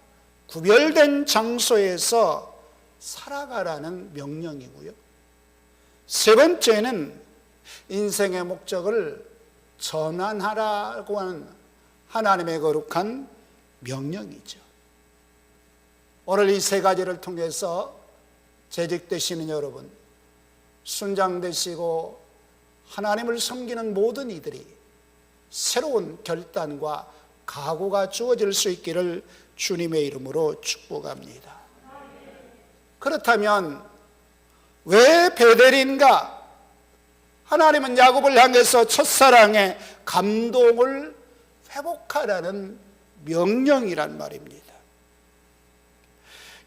구별된 장소에서 살아가라는 명령이고요. 세 번째는 인생의 목적을 전환하라고 하는 하나님의 거룩한 명령이죠. 오늘 이 세 가지를 통해서 재직되시는 여러분, 순장되시고 하나님을 섬기는 모든 이들이 새로운 결단과 각오가 주어질 수 있기를 주님의 이름으로 축복합니다. 그렇다면 왜 베델인가? 하나님은 야곱을 향해서 첫사랑의 감동을 회복하라는 명령이란 말입니다.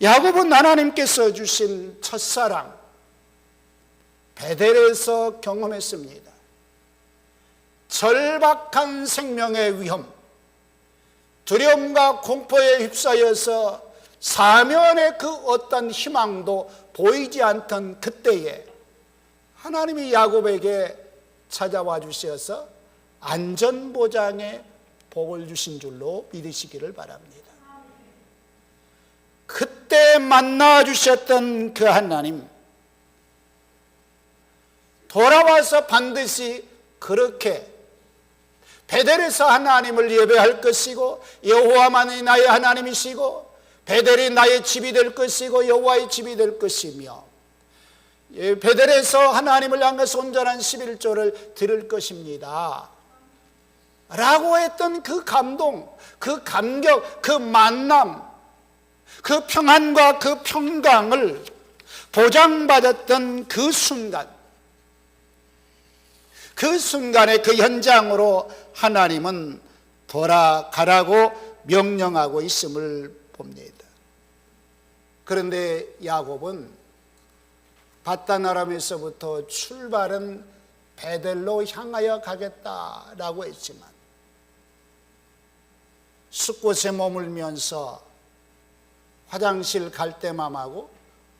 야곱은 하나님께서 주신 첫사랑 베델에서 경험했습니다. 절박한 생명의 위험, 두려움과 공포에 휩싸여서 사면의 그 어떤 희망도 보이지 않던 그때에 하나님이 야곱에게 찾아와 주셔서 안전보장의 복을 주신 줄로 믿으시기를 바랍니다. 그때 만나 주셨던 그 하나님, 돌아와서 반드시 그렇게 베델에서 하나님을 예배할 것이고 여호와만이 나의 하나님이시고 베델이 나의 집이 될 것이고 여호와의 집이 될 것이며 베델에서 하나님을 향해서 온전한 11조를 드릴 것입니다 라고 했던 그 감동, 그 감격, 그 만남, 그 평안과 그 평강을 보장받았던 그 순간, 그 순간에 그 현장으로 하나님은 돌아가라고 명령하고 있음을 봅니다. 그런데 야곱은 밧단 아람에서부터 출발은 베델로 향하여 가겠다라고 했지만 숲곳에 머물면서 화장실 갈 때맘하고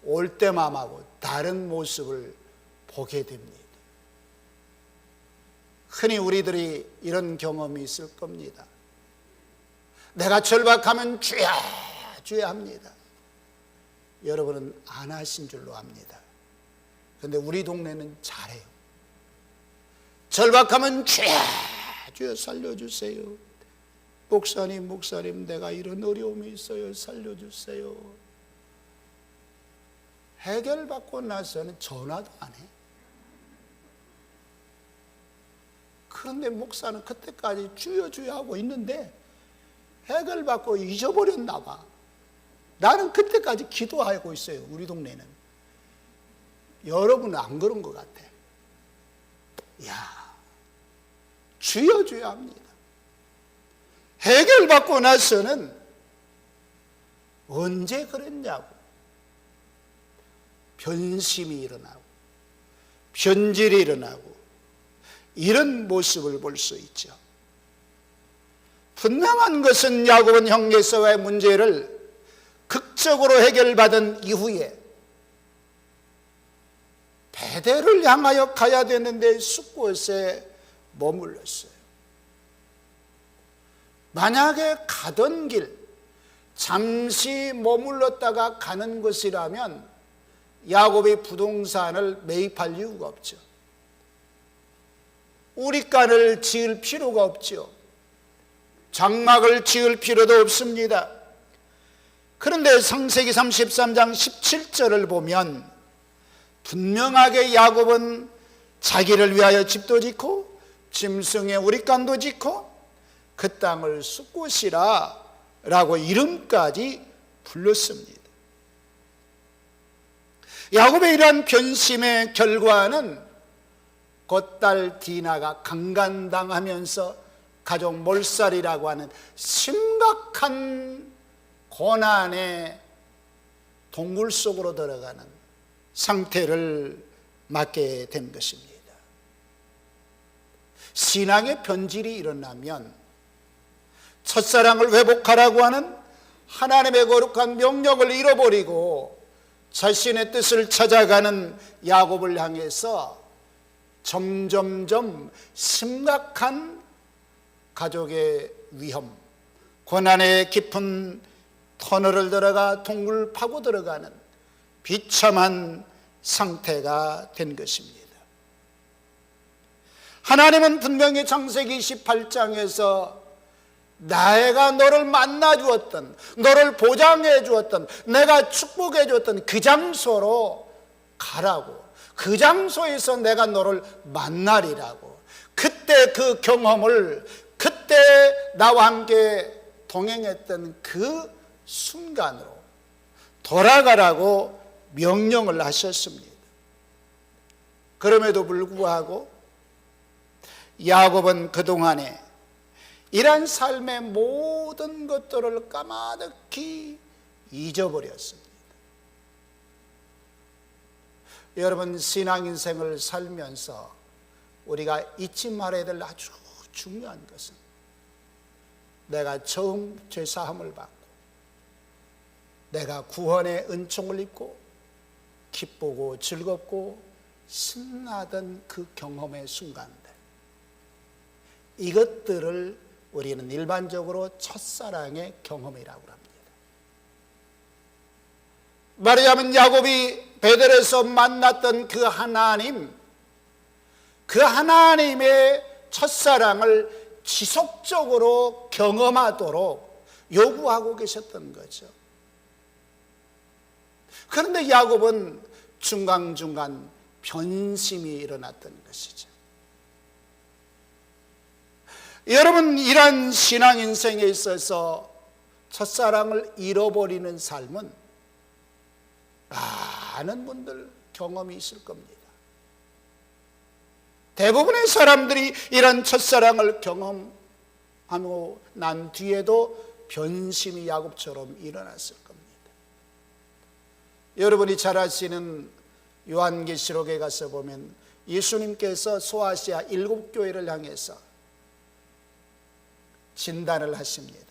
올 때맘하고 다른 모습을 보게 됩니다. 흔히 우리들이 이런 경험이 있을 겁니다. 내가 절박하면 주야 주야 합니다. 여러분은 안 하신 줄로 압니다. 그런데 우리 동네는 잘해요. 절박하면 주야 주여 살려주세요. 목사님 내가 이런 어려움이 있어요. 살려주세요. 해결받고 나서는 전화도 안 해. 그런데 목사는 그때까지 주여 주여 하고 있는데 해결받고 잊어버렸나 봐. 나는 그때까지 기도하고 있어요. 우리 동네는. 여러분은 안 그런 것 같아. 야, 주여 주여 합니다. 해결받고 나서는 언제 그랬냐고. 변심이 일어나고 변질이 일어나고 이런 모습을 볼 수 있죠. 분명한 것은 야곱은 형제에서의 문제를 극적으로 해결받은 이후에 베델을 향하여 가야 되는데 숫곳에 머물렀어요. 만약에 가던 길 잠시 머물렀다가 가는 것이라면 야곱이 부동산을 매입할 이유가 없죠. 우리간을 지을 필요가 없죠. 장막을 지을 필요도 없습니다. 그런데 창세기 33장 17절을 보면 분명하게 야곱은 자기를 위하여 집도 짓고 짐승의 우리간도 짓고 그 땅을 숫곳이라 라고 이름까지 불렀습니다. 야곱의 이러한 변심의 결과는 곧딸 디나가 강간당하면서 가족 몰살이라고 하는 심각한 고난의 동굴 속으로 들어가는 상태를 맞게 된 것입니다. 신앙의 변질이 일어나면 첫사랑을 회복하라고 하는 하나님의 거룩한 명령을 잃어버리고 자신의 뜻을 찾아가는 야곱을 향해서 점점점 심각한 가족의 위험, 고난의 깊은 터널을 들어가 동굴 파고 들어가는 비참한 상태가 된 것입니다. 하나님은 분명히 창세기 28장에서 내가 너를 만나 주었던, 너를 보장해 주었던, 내가 축복해 주었던 그 장소로 가라고, 그 장소에서 내가 너를 만나리라고, 그때 그 경험을, 그때 나와 함께 동행했던 그 순간으로 돌아가라고 명령을 하셨습니다. 그럼에도 불구하고 야곱은 그동안에 이러한 삶의 모든 것들을 까마득히 잊어버렸습니다. 여러분, 신앙인생을 살면서 우리가 잊지 말아야 될 아주 중요한 것은 내가 처음 죄사함을 받고 내가 구원의 은총을 입고 기쁘고 즐겁고 신나던 그 경험의 순간들, 이것들을 우리는 일반적으로 첫사랑의 경험이라고 합니다. 말하자면 야곱이 베델에서 만났던 그 하나님, 그 하나님의 첫사랑을 지속적으로 경험하도록 요구하고 계셨던 거죠. 그런데 야곱은 중간중간 변심이 일어났던 것이죠. 여러분, 이러한 신앙 인생에 있어서 첫사랑을 잃어버리는 삶은 많은 분들 경험이 있을 겁니다. 대부분의 사람들이 이런 첫사랑을 경험하고 난 뒤에도 변심이 야곱처럼 일어났을 겁니다. 여러분이 잘 아시는 요한계시록에 가서 보면 예수님께서 소아시아 7교회를 향해서 진단을 하십니다.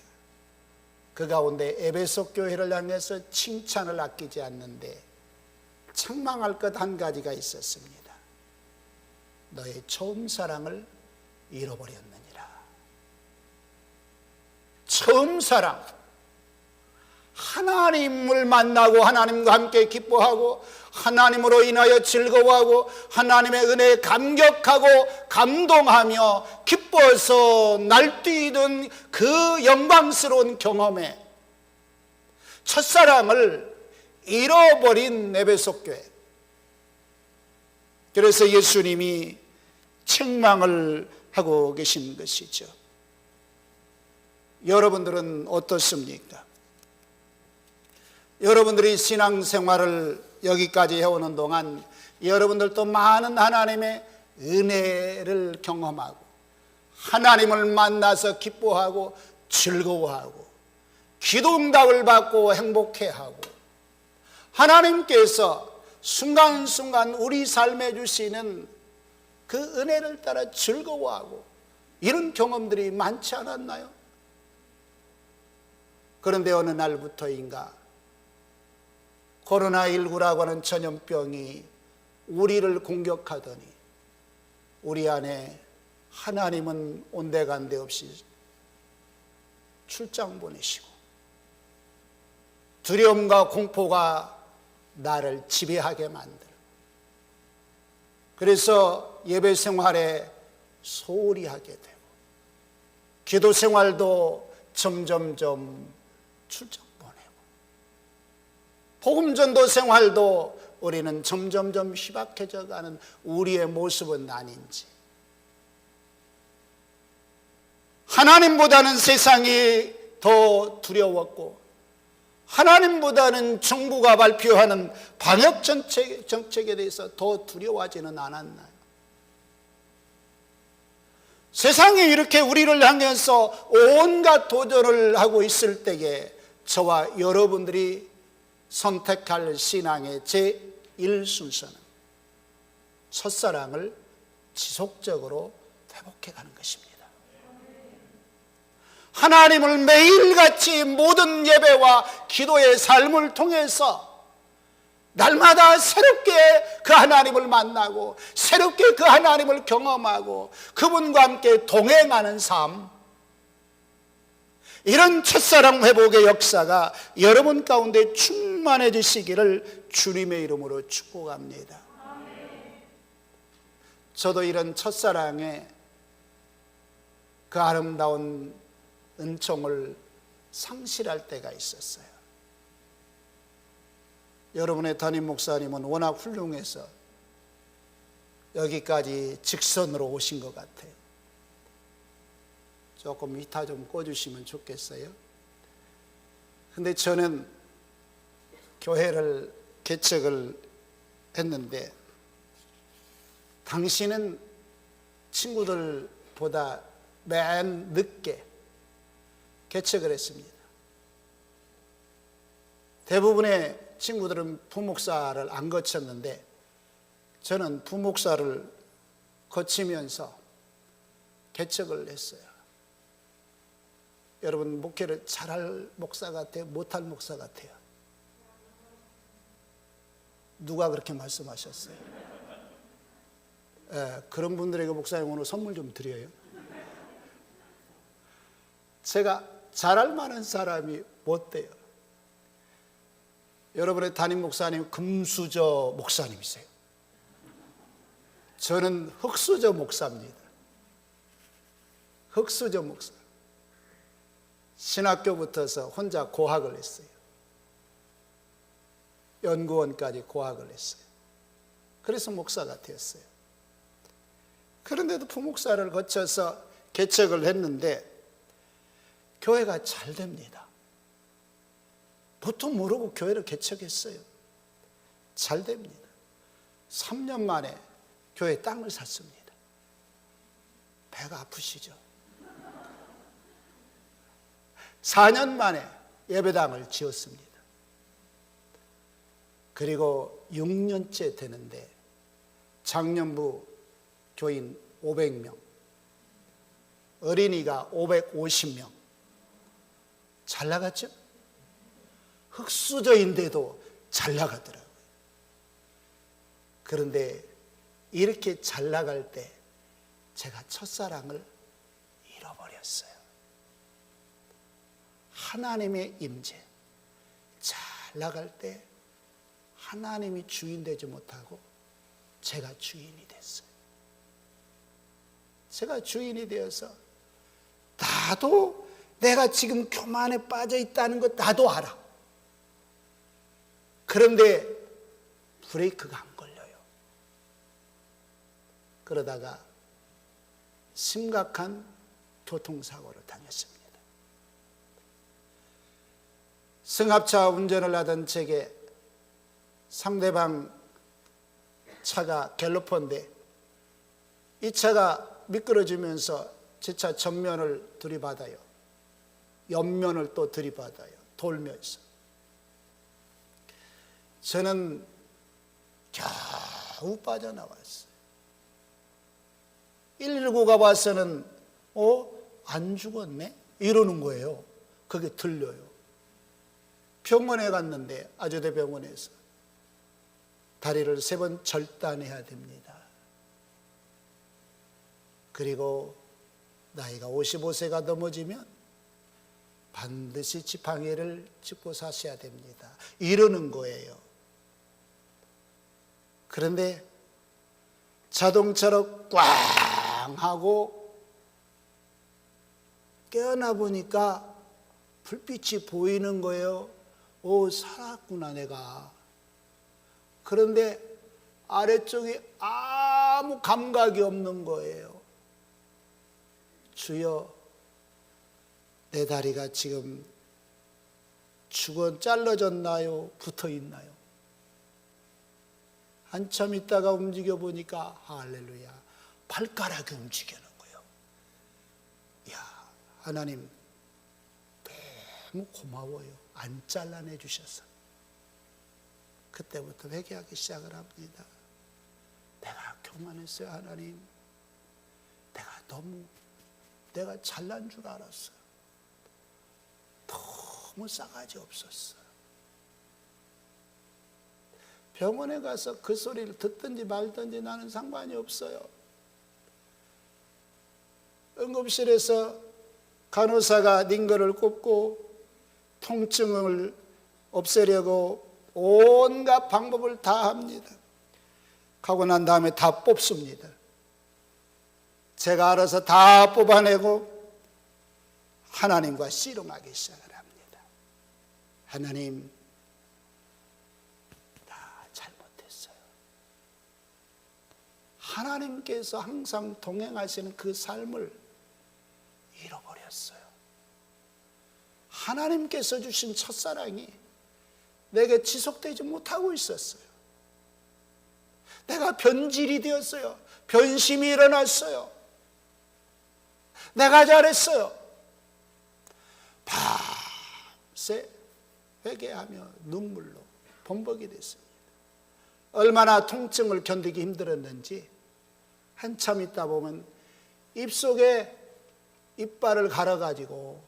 그 가운데 에베소 교회를 향해서 칭찬을 아끼지 않는데 책망할 것 한 가지가 있었습니다. 너의 처음 사랑을 잃어버렸느니라. 처음 사랑, 하나님을 만나고 하나님과 함께 기뻐하고 하나님으로 인하여 즐거워하고 하나님의 은혜에 감격하고 감동하며 기뻐서 날뛰던 그 영광스러운 경험에 첫사랑을 잃어버린 에베소 교회. 그래서 예수님이 책망을 하고 계신 것이죠. 여러분들은 어떻습니까? 여러분들이 신앙생활을 여기까지 해오는 동안 여러분들도 많은 하나님의 은혜를 경험하고 하나님을 만나서 기뻐하고 즐거워하고 기도응답을 받고 행복해하고 하나님께서 순간순간 우리 삶에 주시는 그 은혜를 따라 즐거워하고 이런 경험들이 많지 않았나요? 그런데 어느 날부터인가 코로나19라고 하는 전염병이 우리를 공격하더니 우리 안에 하나님은 온데간데 없이 출장 보내시고 두려움과 공포가 나를 지배하게 만들고, 그래서 예배 생활에 소홀히 하게 되고 기도 생활도 점점점 출장 보내고 복음 전도 생활도 우리는 점점점 희박해져 가는 우리의 모습은 아닌지, 하나님보다는 세상이 더 두려웠고 하나님보다는 정부가 발표하는 방역 정책에 대해서 더 두려워하지는 않았나요? 세상이 이렇게 우리를 향해서 온갖 도전을 하고 있을 때에 저와 여러분들이 선택할 신앙의 제1순서는 첫사랑을 지속적으로 회복해가는 것입니다. 하나님을 매일같이 모든 예배와 기도의 삶을 통해서 날마다 새롭게 그 하나님을 만나고 새롭게 그 하나님을 경험하고 그분과 함께 동행하는 삶, 이런 첫사랑 회복의 역사가 여러분 가운데 충만해지시기를 주님의 이름으로 축복합니다. 저도 이런 첫사랑의 그 아름다운 은총을 상실할 때가 있었어요. 여러분의 담임 목사님은 워낙 훌륭해서 여기까지 직선으로 오신 것 같아요. 조금 이타 좀 꽂으시면 좋겠어요. 근데 저는 교회를 개척을 했는데 당신은 친구들보다 맨 늦게 개척을 했습니다. 대부분의 친구들은 부목사를 안 거쳤는데 저는 부목사를 거치면서 개척을 했어요. 여러분, 목회를 잘할 목사 같아요? 못할 목사 같아요? 누가 그렇게 말씀하셨어요? 그런 분들에게 목사님 오늘 선물 좀 드려요. 제가 잘할 만한 사람이 못 돼요. 여러분의 담임 목사님 금수저 목사님이세요. 저는 흙수저 목사입니다. 흙수저 목사. 신학교부터서 혼자 고학을 했어요. 연구원까지 고학을 했어요. 그래서 목사가 되었어요. 그런데도 부목사를 거쳐서 개척을 했는데 교회가 잘 됩니다. 보통 모르고 교회를 개척했어요. 잘 됩니다. 3년 만에 교회 땅을 샀습니다. 배가 아프시죠? 4년 만에 예배당을 지었습니다. 그리고 6년째 되는데 장년부 교인 500명, 어린이가 550명. 잘 나갔죠? 흙수저인데도 잘 나가더라고요. 그런데 이렇게 잘 나갈 때 제가 첫사랑을 잃어버렸어요. 하나님의 임재, 잘 나갈 때 하나님이 주인 되지 못하고 제가 주인이 됐어요. 제가 주인이 되어서 나도 내가 지금 교만에 빠져 있다는 것 나도 알아. 그런데 브레이크가 안 걸려요. 그러다가 심각한 교통사고를 당했습니다. 승합차 운전을 하던 제게 상대방 차가 갤러퍼인데 이 차가 미끄러지면서 제 차 전면을 들이받아요. 옆면을 또 들이받아요. 돌면서. 저는 겨우 빠져나왔어요. 119가 와서는 안 죽었네? 이러는 거예요. 그게 들려요. 병원에 갔는데 아주대병원에서 다리를 3번 절단해야 됩니다. 그리고 나이가 55세가 넘어지면 반드시 지팡이를 짚고 사셔야 됩니다. 이러는 거예요. 그런데 자동차로 꽝 하고 깨어나 보니까 불빛이 보이는 거예요. 살았구나 내가. 그런데 아래쪽이 아무 감각이 없는 거예요. 주여, 내 다리가 지금 잘라졌나요? 붙어 있나요? 한참 있다가 움직여 보니까 할렐루야, 발가락이 움직이는 거예요. 야, 하나님 너무 고마워요. 안 잘라내 주셔서. 그때부터 회개하기 시작을 합니다. 내가 교만했어요. 하나님, 내가 잘난 줄 알았어요. 너무 싸가지 없었어요. 병원에 가서 그 소리를 듣든지 말든지 나는 상관이 없어요. 응급실에서 간호사가 링거를 꼽고 통증을 없애려고 온갖 방법을 다 합니다. 하고 난 다음에 다 뽑습니다. 제가 알아서 다 뽑아내고 하나님과 씨름하기 시작을 합니다. 하나님, 나 잘못했어요. 하나님께서 항상 동행하시는 그 삶을 잃어버렸어요. 하나님께서 주신 첫사랑이 내게 지속되지 못하고 있었어요. 내가 변질이 되었어요. 변심이 일어났어요. 내가 잘했어요. 밤새 회개하며 눈물로 범벅이 됐습니다. 얼마나 통증을 견디기 힘들었는지 한참 있다 보면 입속에 이빨을 갈아가지고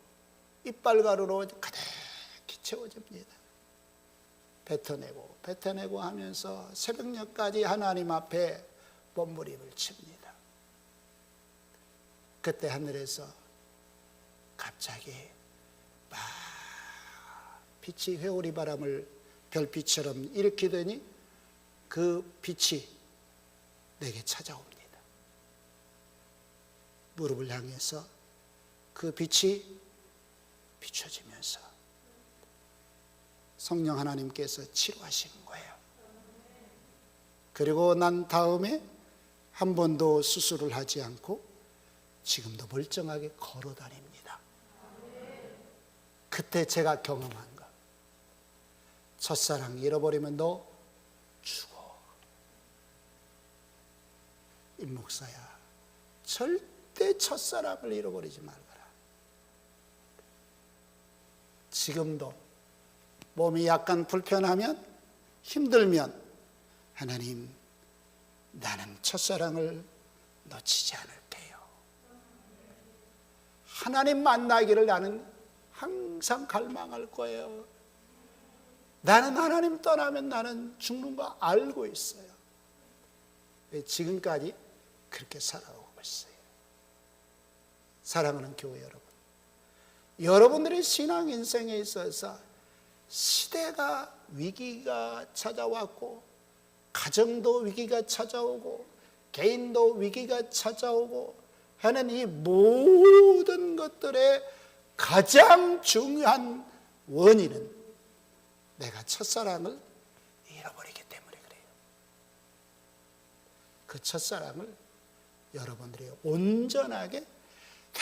이빨가루로 가득히 채워집니다. 뱉어내고 하면서 새벽녘까지 하나님 앞에 몸부림을 칩니다. 그때 하늘에서 갑자기 막 빛이 회오리 바람을 별빛처럼 일으키더니 그 빛이 내게 찾아옵니다. 무릎을 향해서 그 빛이 비춰지면서 성령 하나님께서 치료하시는 거예요. 그리고 난 다음에 한 번도 수술을 하지 않고 지금도 멀쩡하게 걸어 다닙니다. 그때 제가 경험한 거, 첫사랑 잃어버리면 너 죽어. 임 목사야, 절대 첫사랑을 잃어버리지 말거라. 지금도 몸이 약간 불편하면, 힘들면 하나님, 나는 첫사랑을 놓치지 않을게요. 하나님 만나기를 나는 항상 갈망할 거예요. 나는 하나님 떠나면 나는 죽는 거 알고 있어요. 지금까지 그렇게 살아오고 있어요. 사랑하는 교회 여러분, 여러분들의 신앙 인생에 있어서 시대가 위기가 찾아왔고, 가정도 위기가 찾아오고, 개인도 위기가 찾아오고 하는 이 모든 것들의 가장 중요한 원인은 내가 첫사랑을 잃어버리기 때문에 그래요. 그 첫사랑을 여러분들이 온전하게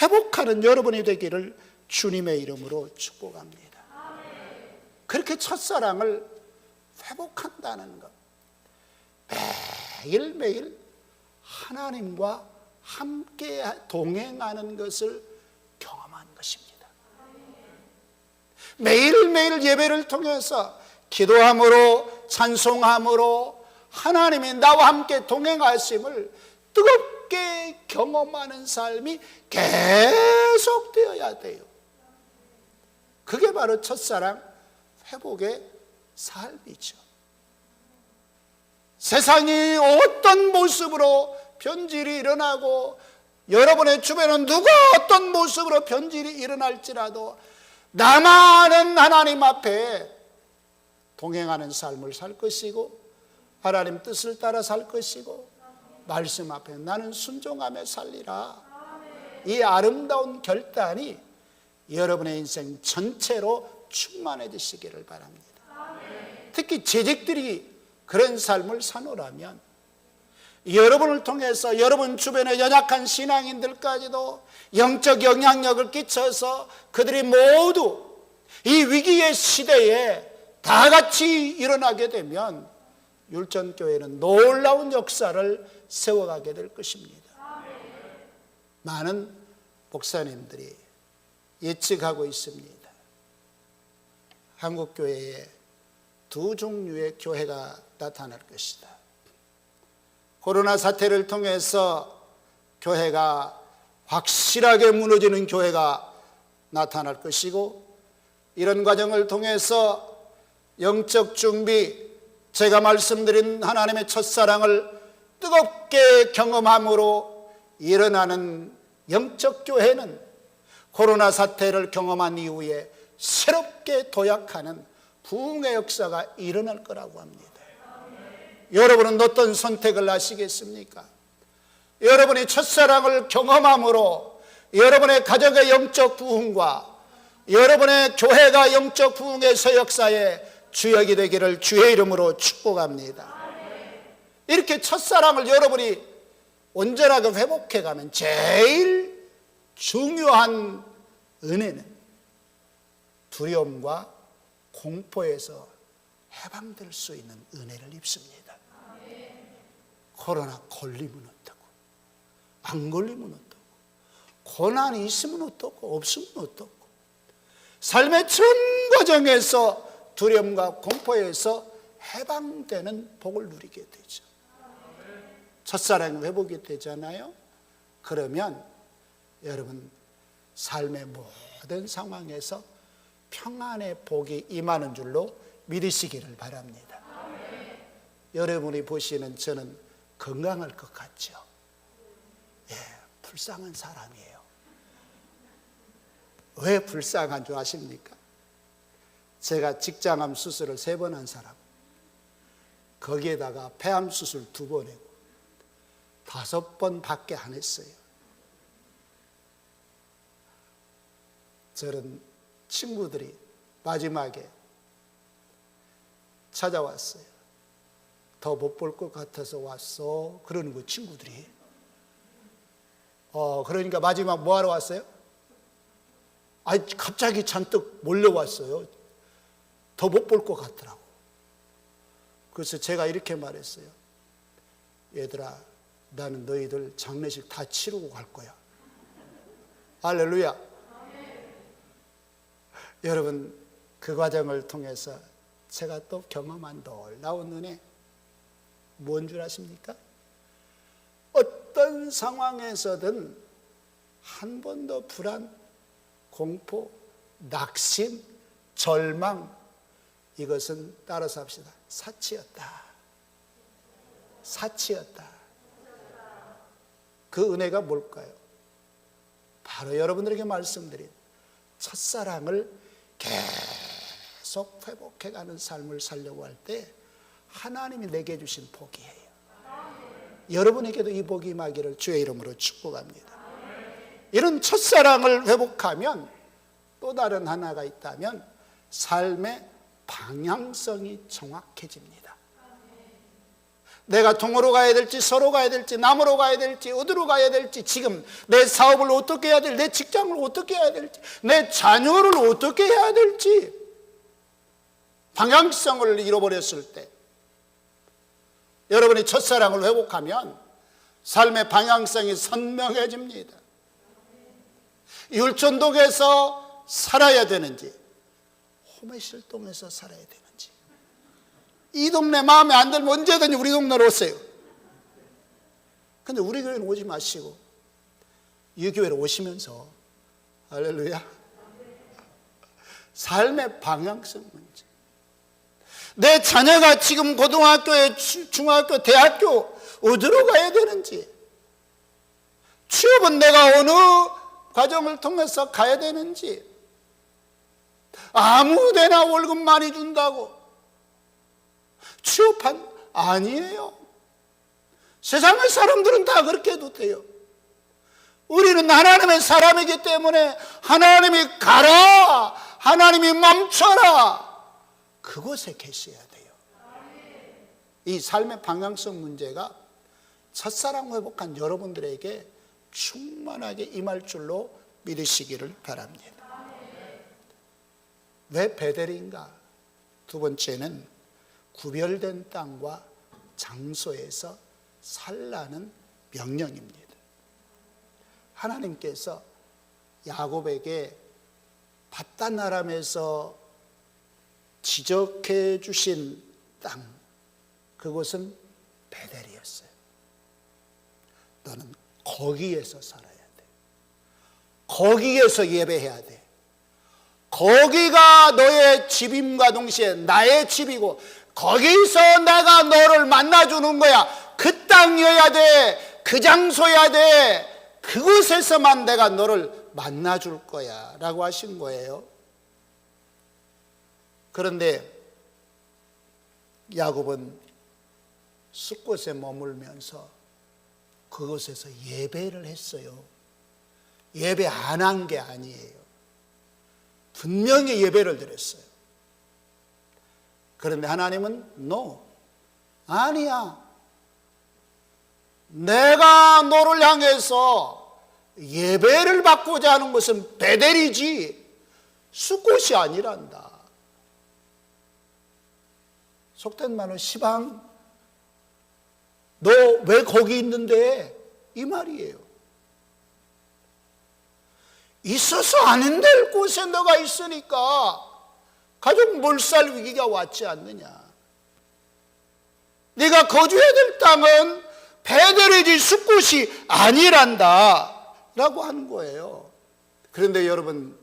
회복하는 여러분이 되기를 주님의 이름으로 축복합니다. 그렇게 첫사랑을 회복한다는 것, 매일매일 하나님과 함께 동행하는 것을 경험한 것입니다. 매일매일 예배를 통해서 기도함으로, 찬송함으로 하나님이 나와 함께 동행하심을 뜨겁게 뜨겁게 경험하는 삶이 계속되어야 돼요. 그게 바로 첫사랑 회복의 삶이죠. 세상이 어떤 모습으로 변질이 일어나고 여러분의 주변은 누가 어떤 모습으로 변질이 일어날지라도 나만은 하나님 앞에 동행하는 삶을 살 것이고 하나님 뜻을 따라 살 것이고 말씀 앞에 나는 순종하며 살리라. 이 아름다운 결단이 여러분의 인생 전체로 충만해지시기를 바랍니다. 특히 재직들이 그런 삶을 사노라면 여러분을 통해서 여러분 주변의 연약한 신앙인들까지도 영적 영향력을 끼쳐서 그들이 모두 이 위기의 시대에 다 같이 일어나게 되면 율전교회는 놀라운 역사를 세워가게 될 것입니다. 많은 목사님들이 예측하고 있습니다. 한국교회에 두 종류의 교회가 나타날 것이다. 코로나 사태를 통해서 교회가 확실하게 무너지는 교회가 나타날 것이고, 이런 과정을 통해서 영적 준비, 제가 말씀드린 하나님의 첫사랑을 뜨겁게 경험함으로 일어나는 영적 교회는 코로나 사태를 경험한 이후에 새롭게 도약하는 부흥의 역사가 일어날 거라고 합니다. 여러분은 어떤 선택을 하시겠습니까? 여러분이 첫사랑을 경험함으로 여러분의 가정의 영적 부흥과 여러분의 교회가 영적 부흥의 서역사에 주역이 되기를 주의 이름으로 축복합니다. 이렇게 첫사랑을 여러분이 온전하게 회복해가면 제일 중요한 은혜는 두려움과 공포에서 해방될 수 있는 은혜를 입습니다. 코로나 걸리면 어떠고 안 걸리면 어떠고 고난이 있으면 어떠고 없으면 어떠고 삶의 전 과정에서 두려움과 공포에서 해방되는 복을 누리게 되죠. 첫사랑 회복이 되잖아요. 그러면 여러분 삶의 모든 상황에서 평안의 복이 임하는 줄로 믿으시기를 바랍니다. 여러분이 보시는 저는 건강할 것 같죠? 예, 불쌍한 사람이에요. 왜 불쌍한 줄 아십니까? 제가 직장암 수술을 3번 한 사람, 거기에다가 폐암 수술 2번 했고 5번밖에 안 했어요. 저런 친구들이 마지막에 찾아왔어요. 더 못 볼 것 같아서 왔어. 그러는 거 친구들이. 그러니까 마지막 뭐 하러 왔어요? 갑자기 잔뜩 몰려왔어요. 더 못 볼 것 같더라고. 그래서 제가 이렇게 말했어요. 얘들아, 나는 너희들 장례식 다 치르고 갈 거야. 할렐루야. 여러분, 그 과정을 통해서 제가 또 경험한 놀라운 은혜, 뭔 줄 아십니까? 어떤 상황에서든 한 번도 불안, 공포, 낙심, 절망, 이것은 따라서 합시다. 사치였다. 사치였다. 그 은혜가 뭘까요? 바로 여러분들에게 말씀드린 첫사랑을 계속 회복해가는 삶을 살려고 할 때 하나님이 내게 주신 복이에요. 여러분에게도 이 복이 임하기를 주의 이름으로 축복합니다. 이런 첫사랑을 회복하면 또 다른 하나가 있다면 삶의 방향성이 정확해집니다. 내가 동으로 가야 될지 서로 가야 될지 남으로 가야 될지 어디로 가야 될지, 지금 내 사업을 어떻게 해야 될지, 내 직장을 어떻게 해야 될지, 내 자녀를 어떻게 해야 될지 방향성을 잃어버렸을 때 여러분이 첫사랑을 회복하면 삶의 방향성이 선명해집니다. 율촌동에서 살아야 되는지 호메실동에서 살아야 되는지, 이 동네 마음에 안 들면 언제든지 우리 동네로 오세요. 근데 우리 교회는 오지 마시고 이 교회로 오시면서 할렐루야, 삶의 방향성 문제, 내 자녀가 지금 고등학교에 중학교, 대학교 어디로 가야 되는지, 취업은 내가 어느 과정을 통해서 가야 되는지, 아무데나 월급 많이 준다고 취업한 아니에요. 세상의 사람들은 다 그렇게 해도 돼요. 우리는 하나님의 사람이기 때문에 하나님이 가라, 하나님이 멈춰라, 그곳에 계셔야 돼요. 이 삶의 방향성 문제가 첫사랑 회복한 여러분들에게 충만하게 임할 줄로 믿으시기를 바랍니다. 왜 베델인가? 두 번째는 구별된 땅과 장소에서 살라는 명령입니다. 하나님께서 야곱에게 바단 아람에서 지적해 주신 땅, 그곳은 베델이었어요. 너는 거기에서 살아야 돼. 거기에서 예배해야 돼. 거기가 너의 집임과 동시에 나의 집이고, 거기서 내가 너를 만나주는 거야. 그 땅이어야 돼. 그 장소여야 돼. 그곳에서만 내가 너를 만나줄 거야 라고 하신 거예요. 그런데 야곱은 숫곳에 머물면서 그곳에서 예배를 했어요. 예배 안 한 게 아니에요. 분명히 예배를 드렸어요. 그런데 하나님은 no, 아니야. 내가 너를 향해서 예배를 받고자 하는 것은 베델이지 숫곳이 아니란다. 속된 말로 시방, 너 왜 거기 있는데? 이 말이에요. 있어서 안 될 곳에 너가 있으니까 가족 몰살 위기가 왔지 않느냐. 네가 거주해야 될 땅은 베델이지 숫곳이 아니란다 라고 하는 거예요. 그런데 여러분,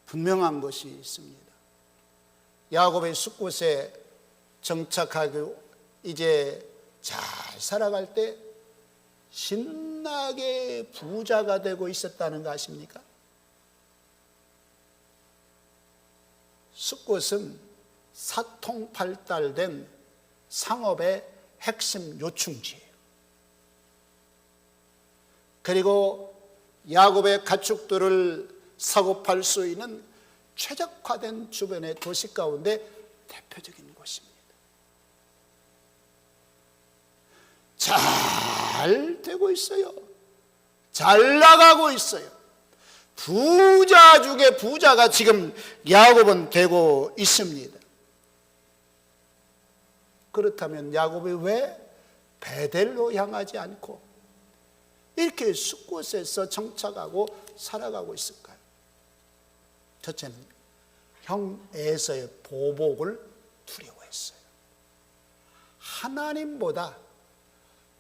분명한 것이 있습니다. 야곱의 숫곳에 정착하고 이제 잘 살아갈 때 신나게 부자가 되고 있었다는 거 아십니까? 숫곳은 사통팔달된 상업의 핵심 요충지예요. 그리고 야곱의 가축들을 사고 팔 수 있는 최적화된 주변의 도시 가운데 대표적인 곳입니다. 잘 되고 있어요. 잘 나가고 있어요. 부자 중에 부자가 지금 야곱은 되고 있습니다. 그렇다면 야곱이 왜 베델로 향하지 않고 이렇게 숫곳에서 정착하고 살아가고 있을까요? 첫째는 형 에서의 보복을 두려워했어요. 하나님보다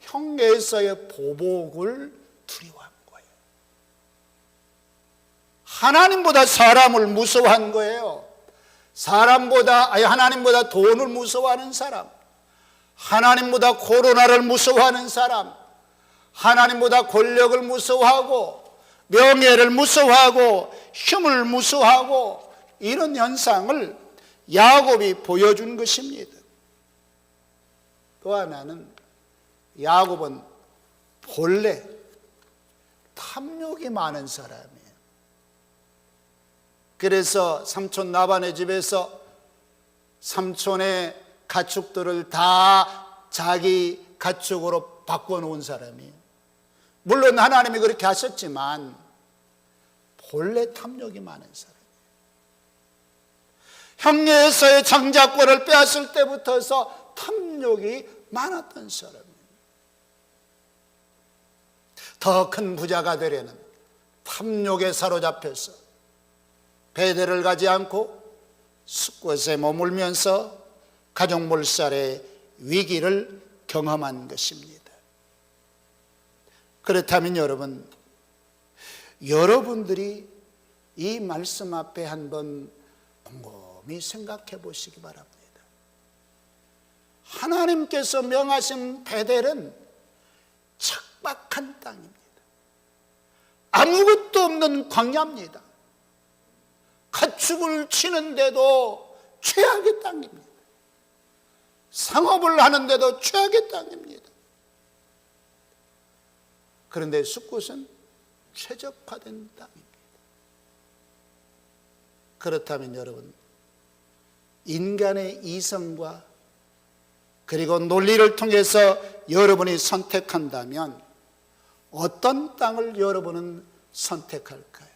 형 에서의 보복을 두려워한 거예요. 하나님보다 사람을 무서워한 거예요. 하나님보다 돈을 무서워하는 사람, 하나님보다 코로나를 무서워하는 사람, 하나님보다 권력을 무서워하고 명예를 무서워하고 힘을 무서워하고 이런 현상을 야곱이 보여준 것입니다. 또 하나는 야곱은 본래 탐욕이 많은 사람이에요. 그래서 삼촌 라반의 집에서 삼촌의 가축들을 다 자기 가축으로 바꿔놓은 사람이에요. 물론 하나님이 그렇게 하셨지만 본래 탐욕이 많은 사람이에요. 형제에서의 장자권을 빼앗을 때부터서 탐욕이 많았던 사람이에요. 더 큰 부자가 되려는 탐욕에 사로잡혀서 베델을 가지 않고 숫곳에 머물면서 가족 몰살의 위기를 경험한 것입니다. 그렇다면 여러분, 여러분들이 이 말씀 앞에 한번 곰곰이 생각해 보시기 바랍니다. 하나님께서 명하신 베델은 척박한 땅입니다. 아무것도 없는 광야입니다. 가축을 치는데도 최악의 땅입니다. 상업을 하는데도 최악의 땅입니다. 그런데 숫곳은 최적화된 땅입니다. 그렇다면 여러분, 인간의 이성과 그리고 논리를 통해서 여러분이 선택한다면 어떤 땅을 여러분은 선택할까요?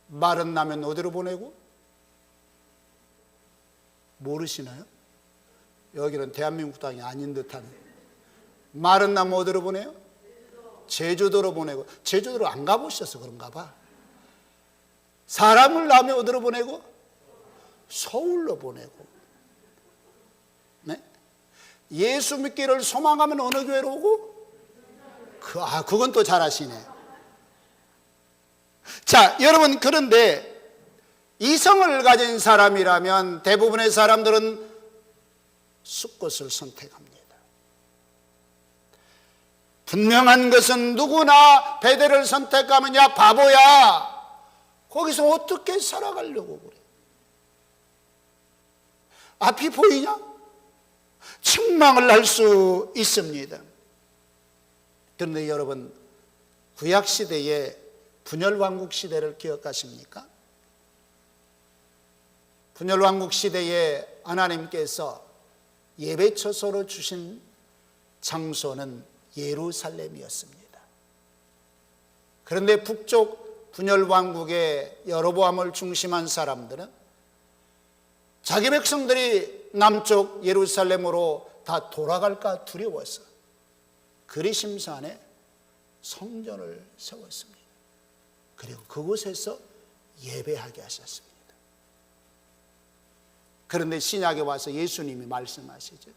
마른 나면 어디로 보내고? 모르시나요? 여기는 대한민국 땅이 아닌 듯하네. 마른 나면 어디로 보내요? 제주도로 보내고. 제주도로 안 가보셔서 그런가 봐. 사람을 낳으면 어디로 보내고? 서울로 보내고. 네? 예수 믿기를 소망하면 어느 교회로 오고? 그건 또 잘하시네. 자, 여러분, 그런데 이성을 가진 사람이라면 대부분의 사람들은 숲곳을 선택합니다. 분명한 것은 누구나 베델을 선택하면 야 바보야, 거기서 어떻게 살아가려고 그래? 앞이 보이냐? 책망을 할 수 있습니다. 그런데 여러분, 구약시대의 분열왕국 시대를 기억하십니까? 분열왕국 시대에 하나님께서 예배처소로 주신 장소는 예루살렘이었습니다. 그런데 북쪽 분열왕국의 여로보암을 중심한 사람들은 자기 백성들이 남쪽 예루살렘으로 다 돌아갈까 두려워서 그리심산에 성전을 세웠습니다. 그리고 그곳에서 예배하게 하셨습니다. 그런데 신약에 와서 예수님이 말씀하시죠.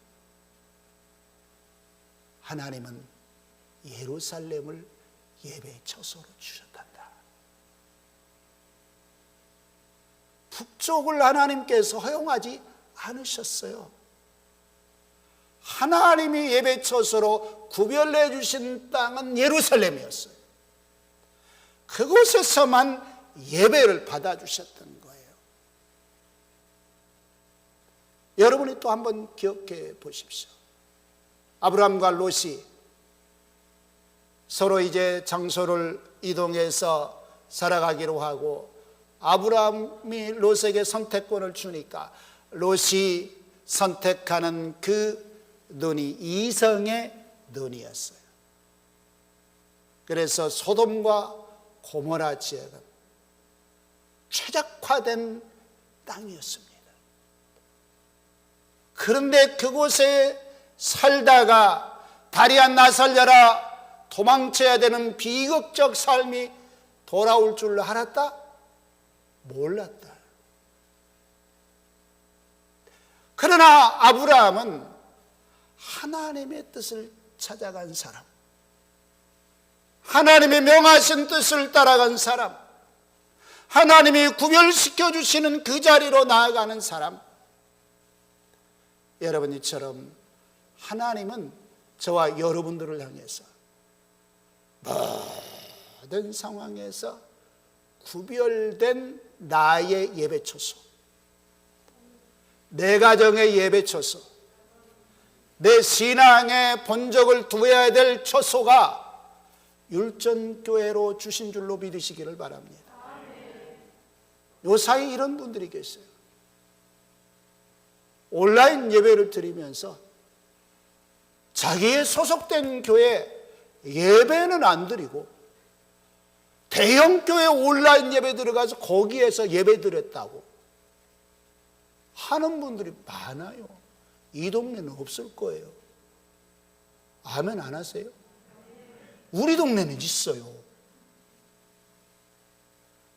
하나님은 예루살렘을 예배의 처소로 주셨단다. 북쪽을 하나님께서 허용하지 않으셨어요. 하나님이 예배 처소로 구별해 주신 땅은 예루살렘이었어요. 그곳에서만 예배를 받아주셨던 거예요. 여러분이 또 한번 기억해 보십시오. 아브라함과 롯이 서로 이제 장소를 이동해서 살아가기로 하고, 아브라함이 롯에게 선택권을 주니까 롯이 선택하는 그 눈이 이성의 눈이었어요. 그래서 소돔과 고모라 지역은 최적화된 땅이었습니다. 그런데 그곳에 살다가 다리야 나 살려라, 도망쳐야 되는 비극적 삶이 돌아올 줄 알았다? 몰랐다. 그러나 아브라함은 하나님의 뜻을 찾아간 사람, 하나님의 명하신 뜻을 따라간 사람, 하나님이 구별시켜 주시는 그 자리로 나아가는 사람. 여러분, 이처럼 하나님은 저와 여러분들을 향해서 모든 상황에서 구별된 나의 예배처소, 내 가정의 예배처소, 내 신앙의 본적을 두어야 될 처소가 율전교회로 주신 줄로 믿으시기를 바랍니다. 요 사이 이런 분들이 계세요. 온라인 예배를 드리면서 자기의 소속된 교회 예배는 안 드리고 대형 교회 온라인 예배 들어가서 거기에서 예배 드렸다고 하는 분들이 많아요. 이 동네는 없을 거예요. 아멘 안 하세요? 우리 동네는 있어요.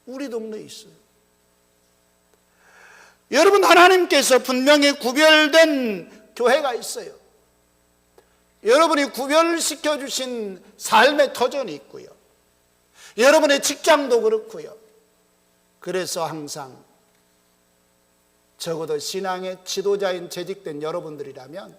우리 동네에 있어요. 여러분, 하나님께서 분명히 구별된 교회가 있어요. 여러분이 구별시켜 주신 삶의 터전이 있고요. 여러분의 직장도 그렇고요. 그래서 항상 적어도 신앙의 지도자인 재직된 여러분들이라면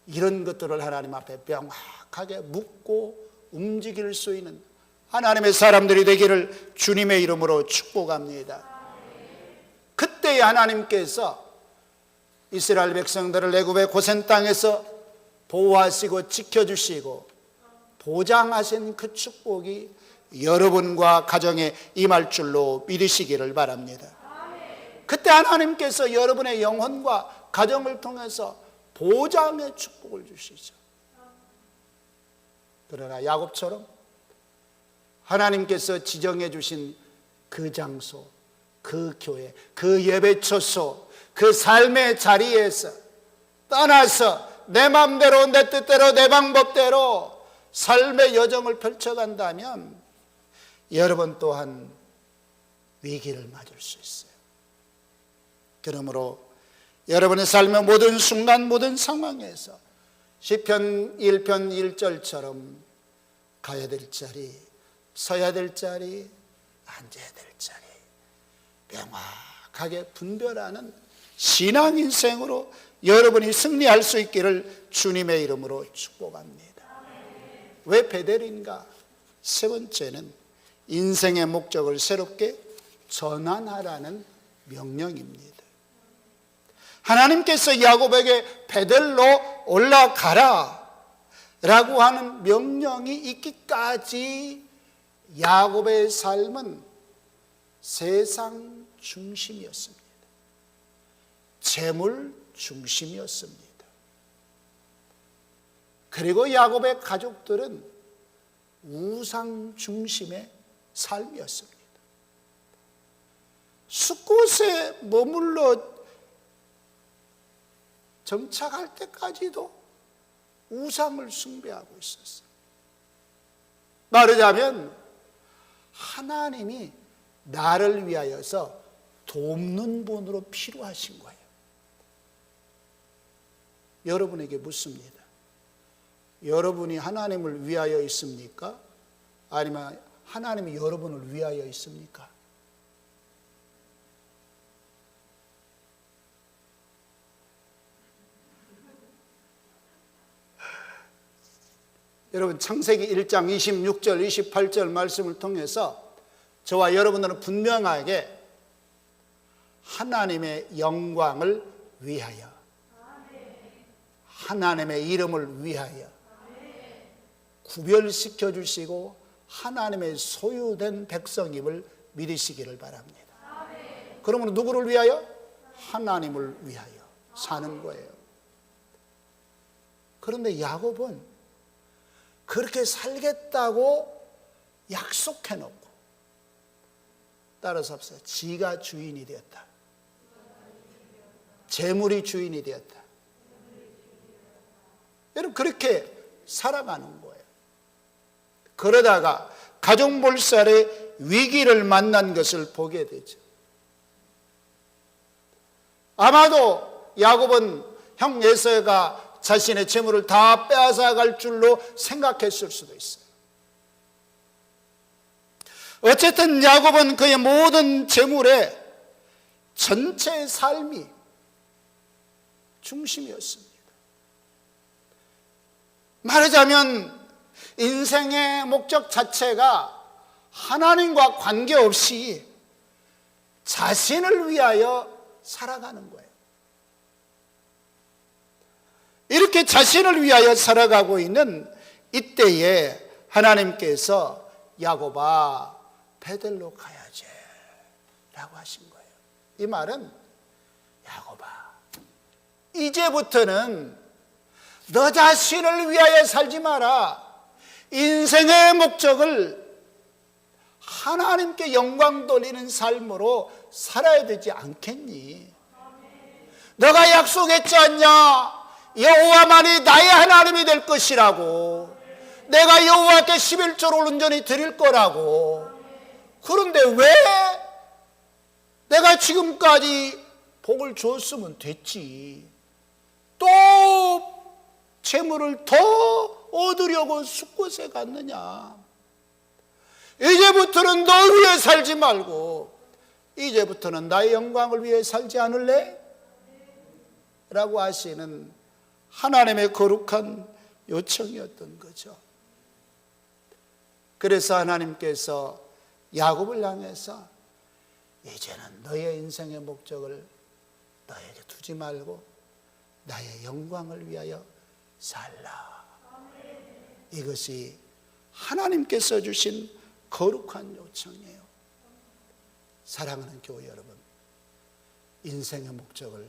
이런 것들을 하나님 앞에 명확하게 묻고 움직일 수 있는 하나님의 사람들이 되기를 주님의 이름으로 축복합니다. 그때 하나님께서 이스라엘 백성들을 애굽의 고센 땅에서 보호하시고 지켜주시고 보장하신 그 축복이 여러분과 가정에 임할 줄로 믿으시기를 바랍니다. 그때 하나님께서 여러분의 영혼과 가정을 통해서 보장의 축복을 주시죠. 그러나 야곱처럼 하나님께서 지정해 주신 그 장소, 그 교회, 그 예배처소, 그 삶의 자리에서 떠나서 내 마음대로 내 뜻대로 내 방법대로 삶의 여정을 펼쳐간다면 여러분 또한 위기를 맞을 수 있어요. 그러므로 여러분의 삶의 모든 순간 모든 상황에서 시편 1편 1절처럼 가야 될 자리, 서야 될 자리, 앉아야 될 자리 명확하게 분별하는 신앙 인생으로 여러분이 승리할 수 있기를 주님의 이름으로 축복합니다. 왜 베델인가? 세 번째는 인생의 목적을 새롭게 전환하라는 명령입니다. 하나님께서 야곱에게 베델로 올라가라 라고 하는 명령이 있기까지 야곱의 삶은 세상 중심이었습니다. 재물 중심이었습니다. 그리고 야곱의 가족들은 우상 중심의 삶이었습니다. 숫곳에 머물러 정착할 때까지도 우상을 숭배하고 있었어요. 말하자면 하나님이 나를 위하여서 돕는 분으로 필요하신 거예요. 여러분에게 묻습니다. 여러분이 하나님을 위하여 있습니까? 아니면 하나님이 여러분을 위하여 있습니까? 여러분 창세기 1장 26절 28절 말씀을 통해서 저와 여러분들은 분명하게 하나님의 영광을 위하여, 하나님의 이름을 위하여 구별시켜 주시고 하나님의 소유된 백성임을 믿으시기를 바랍니다. 그러면 누구를 위하여? 하나님을 위하여 사는 거예요. 그런데 야곱은 그렇게 살겠다고 약속해놓고 따라서 합시다. 지가 주인이 되었다. 재물이 주인이 되었다. 여러분 그렇게 살아가는 거예요. 그러다가 가족몰살의 위기를 만난 것을 보게 되죠. 아마도 야곱은 형 에서가 자신의 재물을 다 빼앗아갈 줄로 생각했을 수도 있어요. 어쨌든 야곱은 그의 모든 재물의 전체 삶이 중심이었습니다. 말하자면 인생의 목적 자체가 하나님과 관계없이 자신을 위하여 살아가는 거예요. 이렇게 자신을 위하여 살아가고 있는 이때에 하나님께서 야곱아 베델로 가야지 라고 하신 거예요. 이 말은 야곱아 이제부터는 너 자신을 위하여 살지 마라. 인생의 목적을 하나님께 영광 돌리는 삶으로 살아야 되지 않겠니? 너가 약속했지 않냐? 여호와만이 나의 하나님이 될 것이라고. 내가 여호와께 11조를 온전히 드릴 거라고. 그런데 왜 내가 지금까지 복을 줬으면 됐지. 또 재물을 더 얻으려고 숲곳에 갔느냐? 이제부터는 너 위해 살지 말고 이제부터는 나의 영광을 위해 살지 않을래? 라고 하시는 하나님의 거룩한 요청이었던 거죠. 그래서 하나님께서 야곱을 향해서 이제는 너의 인생의 목적을 너에게 두지 말고 나의 영광을 위하여 살라. 이것이 하나님께서 주신 거룩한 요청이에요. 사랑하는 교회 여러분, 인생의 목적을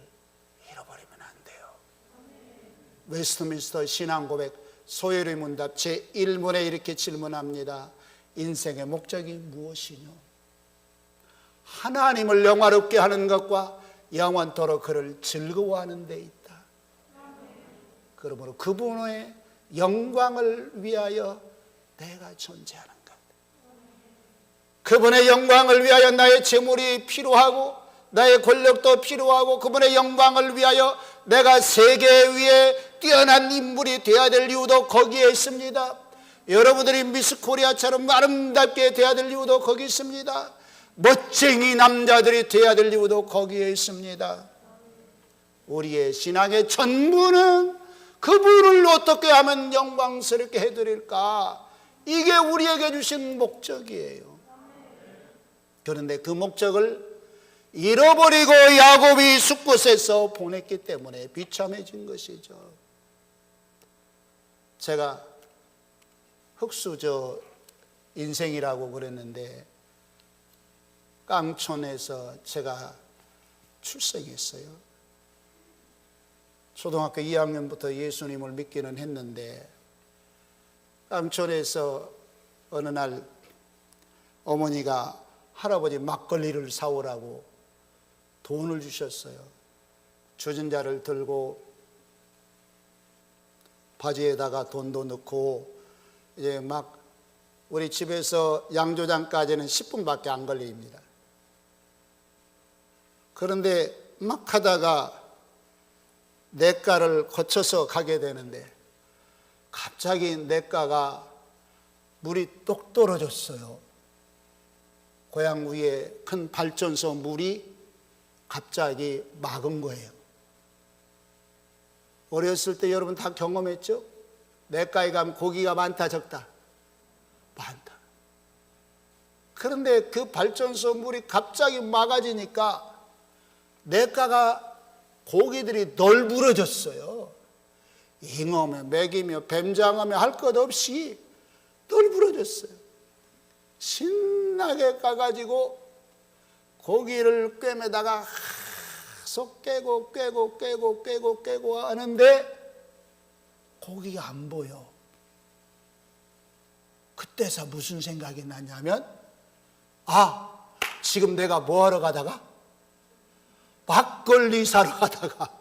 잃어버리면 안 돼요. 웨스트민스터 신앙고백 소요리 문답 제1문에 이렇게 질문합니다. 인생의 목적이 무엇이뇨? 하나님을 영화롭게 하는 것과 영원토록 그를 즐거워하는 데 있다. 그러므로 그분의 영광을 위하여 내가 존재하는 것, 그분의 영광을 위하여 나의 재물이 필요하고 나의 권력도 필요하고 그분의 영광을 위하여 내가 세계 위에 뛰어난 인물이 되어야 될 이유도 거기에 있습니다. 여러분들이 미스 코리아처럼 아름답게 되어야 될 이유도 거기 있습니다. 멋쟁이 남자들이 되어야 될 이유도 거기에 있습니다. 우리의 신앙의 전부는 그분을 어떻게 하면 영광스럽게 해드릴까, 이게 우리에게 주신 목적이에요. 그런데 그 목적을 잃어버리고 야곱이 숲곳에서 보냈기 때문에 비참해진 것이죠. 제가 흑수저 인생이라고 그랬는데 깡촌에서 제가 출생했어요. 초등학교 2학년부터 예수님을 믿기는 했는데 깡촌에서 어느 날 어머니가 할아버지 막걸리를 사오라고 돈을 주셨어요. 주전자를 들고 바지에다가 돈도 넣고 이제 막 우리 집에서 양조장까지는 10분밖에 안 걸립니다. 그런데 막 하다가 냇가를 거쳐서 가게 되는데 갑자기 냇가가 물이 똑 떨어졌어요. 고향 위에 큰 발전소 물이 갑자기 막은 거예요. 어렸을 때 여러분 다 경험했죠? 냇가에 가면 고기가 많다 적다? 많다. 그런데 그 발전소 물이 갑자기 막아지니까 냇가가 고기들이 널브러졌어요. 잉어며 맥이며 뱀장어며 할 것 없이 널브러졌어요. 신나게 까가지고 고기를 꿰매다가 계속 깨고 하는데 고기가 안 보여. 그때서 무슨 생각이 나냐면, 아, 지금 내가 뭐 하러 가다가? 막걸리 사러 가다가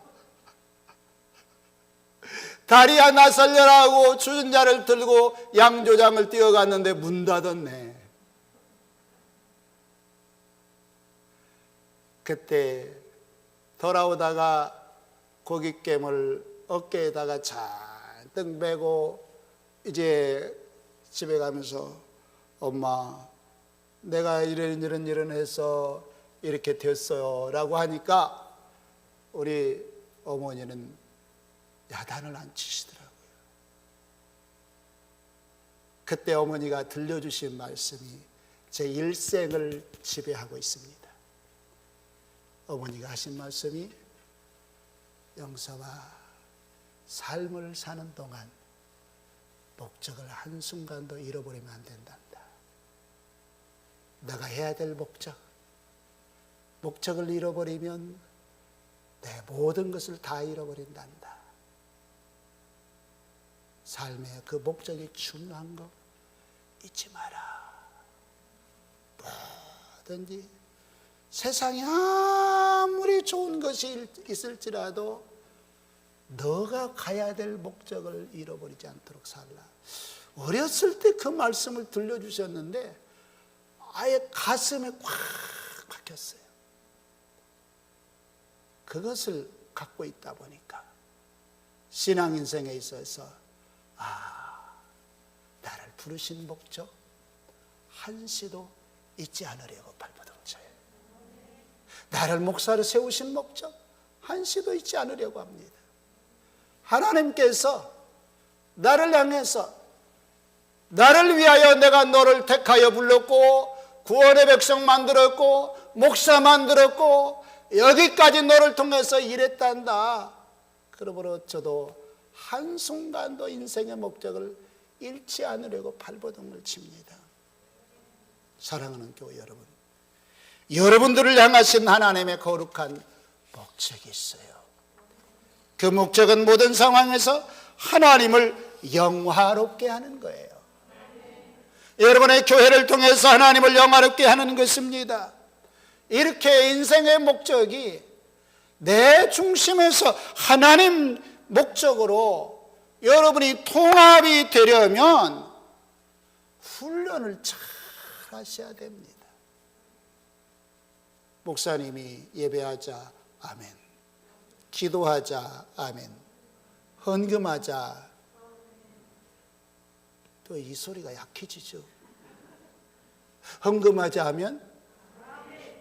다리야 나설려라고 주전자를 들고 양조장을 뛰어갔는데 문 닫았네. 그때 돌아오다가 고깃gem을 어깨에다가 잔뜩 메고 이제 집에 가면서 엄마, 내가 이런 해서 이렇게 됐어요 라고 하니까 우리 어머니는 야단을 안 치시더라고요. 그때 어머니가 들려주신 말씀이 제 일생을 지배하고 있습니다. 어머니가 하신 말씀이, 영서와, 삶을 사는 동안 목적을 한순간도 잃어버리면 안 된단다. 내가 해야 될 목적을 잃어버리면 내 모든 것을 다 잃어버린단다. 삶의 그 목적이 중요한 거 잊지 마라. 뭐든지 세상에 아무리 좋은 것이 있을지라도 너가 가야 될 목적을 잃어버리지 않도록 살라. 어렸을 때 그 말씀을 들려주셨는데 아예 가슴에 꽉 박혔어요. 그것을 갖고 있다 보니까 신앙 인생에 있어서 나를 부르신 목적 한시도 잊지 않으려고 발버둥쳐요. 나를 목사로 세우신 목적 한시도 잊지 않으려고 합니다. 하나님께서 나를 향해서 나를 위하여 내가 너를 택하여 불렀고 구원의 백성 만들었고 목사 만들었고 여기까지 너를 통해서 일했단다. 그러므로 저도 한순간도 인생의 목적을 잃지 않으려고 발버둥을 칩니다. 사랑하는 교회 여러분, 여러분들을 향하신 하나님의 거룩한 목적이 있어요. 그 목적은 모든 상황에서 하나님을 영화롭게 하는 거예요. 여러분의 교회를 통해서 하나님을 영화롭게 하는 것입니다. 이렇게 인생의 목적이 내 중심에서 하나님 목적으로 여러분이 통합이 되려면 훈련을 잘 하셔야 됩니다. 목사님이 예배하자, 아멘. 기도하자, 아멘. 헌금하자. 또 이 소리가 약해지죠. 헌금하자 하면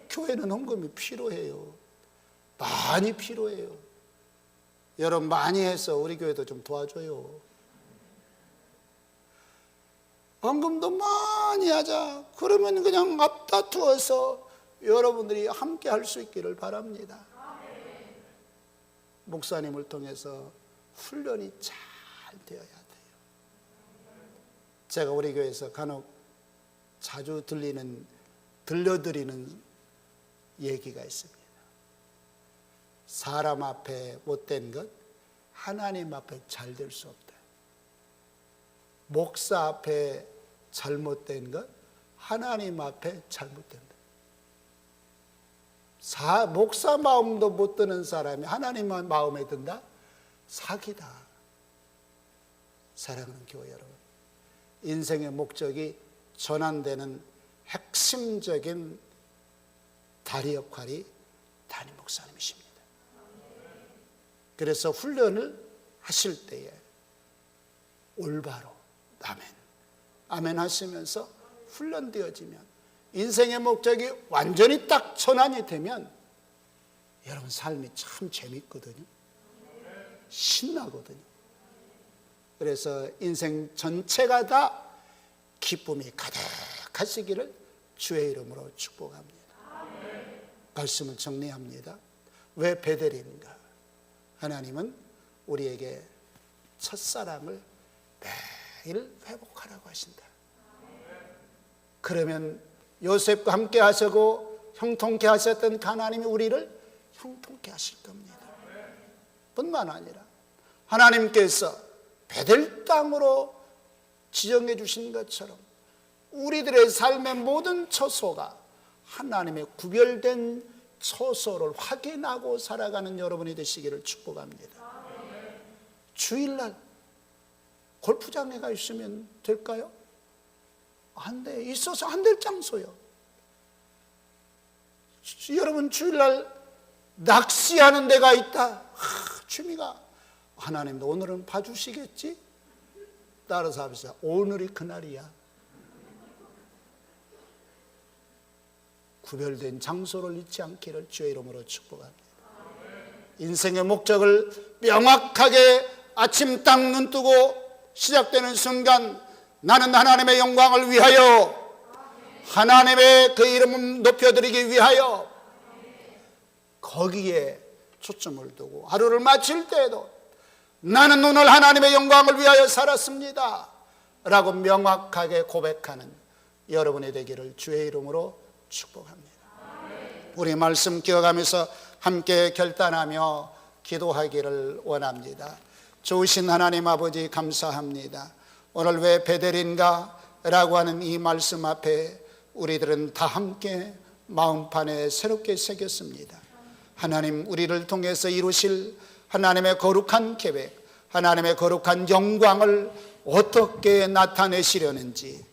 교회는 헌금이 필요해요. 많이 필요해요. 여러분 많이 해서 우리 교회도 좀 도와줘요. 헌금도 많이 하자. 그러면 그냥 앞다투어서 여러분들이 함께 할 수 있기를 바랍니다. 목사님을 통해서 훈련이 잘 되어야 돼요. 제가 우리 교회에서 간혹 자주 들려드리는 얘기가 있습니다. 사람 앞에 못된 것 하나님 앞에 잘 될 수 없다. 목사 앞에 잘못된 것 하나님 앞에 잘못된다. 목사 마음도 못 드는 사람이 하나님 마음에 든다? 사기다. 사랑하는 교회 여러분, 인생의 목적이 전환되는 핵심적인 다리 역할이 담임 목사님이십니다. 그래서 훈련을 하실 때에 올바로 아멘, 아멘 하시면서 훈련되어지면 인생의 목적이 완전히 딱 전환이 되면 여러분 삶이 참 재밌거든요. 신나거든요. 그래서 인생 전체가 다 기쁨이 가득하시기를 주의 이름으로 축복합니다. 말씀을 정리합니다. 왜 베델인가? 하나님은 우리에게 첫사랑을 매일 회복하라고 하신다. 그러면 요셉과 함께 하시고 형통케 하셨던 하나님이 우리를 형통케 하실 겁니다. 뿐만 아니라 하나님께서 베델 땅으로 지정해 주신 것처럼 우리들의 삶의 모든 처소가 하나님의 구별된 처소를 확인하고 살아가는 여러분이 되시기를 축복합니다. 주일날 골프장에 가 있으면 될까요? 안 돼. 있어서 안 될 장소요. 여러분 주일날 낚시하는 데가 있다. 취미가 하나님도 오늘은 봐주시겠지? 따라서 합시다. 오늘이 그날이야. 구별된 장소를 잊지 않기를 주의 이름으로 축복합니다. 인생의 목적을 명확하게 아침 딱 눈 뜨고 시작되는 순간 나는 하나님의 영광을 위하여 하나님의 그 이름을 높여드리기 위하여 거기에 초점을 두고 하루를 마칠 때에도 나는 오늘 하나님의 영광을 위하여 살았습니다 라고 명확하게 고백하는 여러분이 되기를 주의 이름으로 축복합니다. 우리 말씀 기억하면서 함께 결단하며 기도하기를 원합니다. 좋으신 하나님 아버지 감사합니다. 오늘 왜 베델인가? 라고 하는 이 말씀 앞에 우리들은 다 함께 마음판에 새롭게 새겼습니다. 하나님 우리를 통해서 이루실 하나님의 거룩한 계획, 하나님의 거룩한 영광을 어떻게 나타내시려는지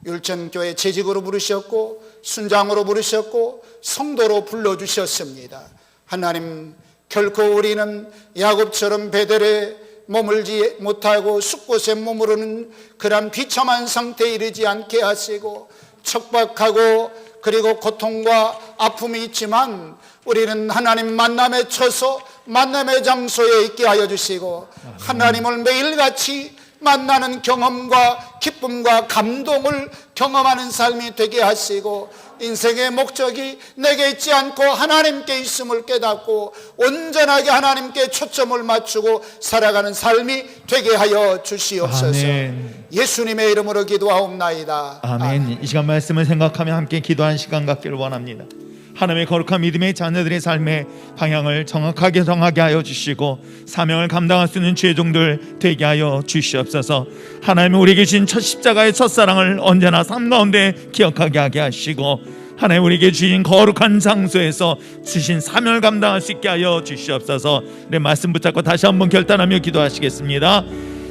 율전교회 재직으로 부르셨고 순장으로 부르셨고 성도로 불러주셨습니다. 하나님 결코 우리는 야곱처럼 베델에 머물지 못하고 숲곳에 머무르는 그런 비참한 상태에 이르지 않게 하시고, 척박하고 그리고 고통과 아픔이 있지만 우리는 하나님 만남에 쳐서 만남의 장소에 있게 하여 주시고, 하나님을 매일같이 만나는 경험과 기쁨과 감동을 경험하는 삶이 되게 하시고, 인생의 목적이 내게 있지 않고 하나님께 있음을 깨닫고 온전하게 하나님께 초점을 맞추고 살아가는 삶이 되게 하여 주시옵소서.
아멘.
예수님의 이름으로 기도하옵나이다.
아멘. 이 시간 말씀을 생각하며 함께 기도한 시간 갖기를 원합니다. 하나님의 거룩한 믿음의 자녀들의 삶의 방향을 정확하게 정하게 하여 주시고, 사명을 감당할 수 있는 죄종들 되게 하여 주시옵소서. 하나님이 우리에게 주신 첫 십자가의 첫사랑을 언제나 삶 가운데 기억하게 하게 하시고, 하나님 우리에게 주신 거룩한 장소에서 주신 사명을 감당할 수 있게 하여 주시옵소서. 내 말씀 붙잡고 다시 한번 결단하며 기도하시겠습니다.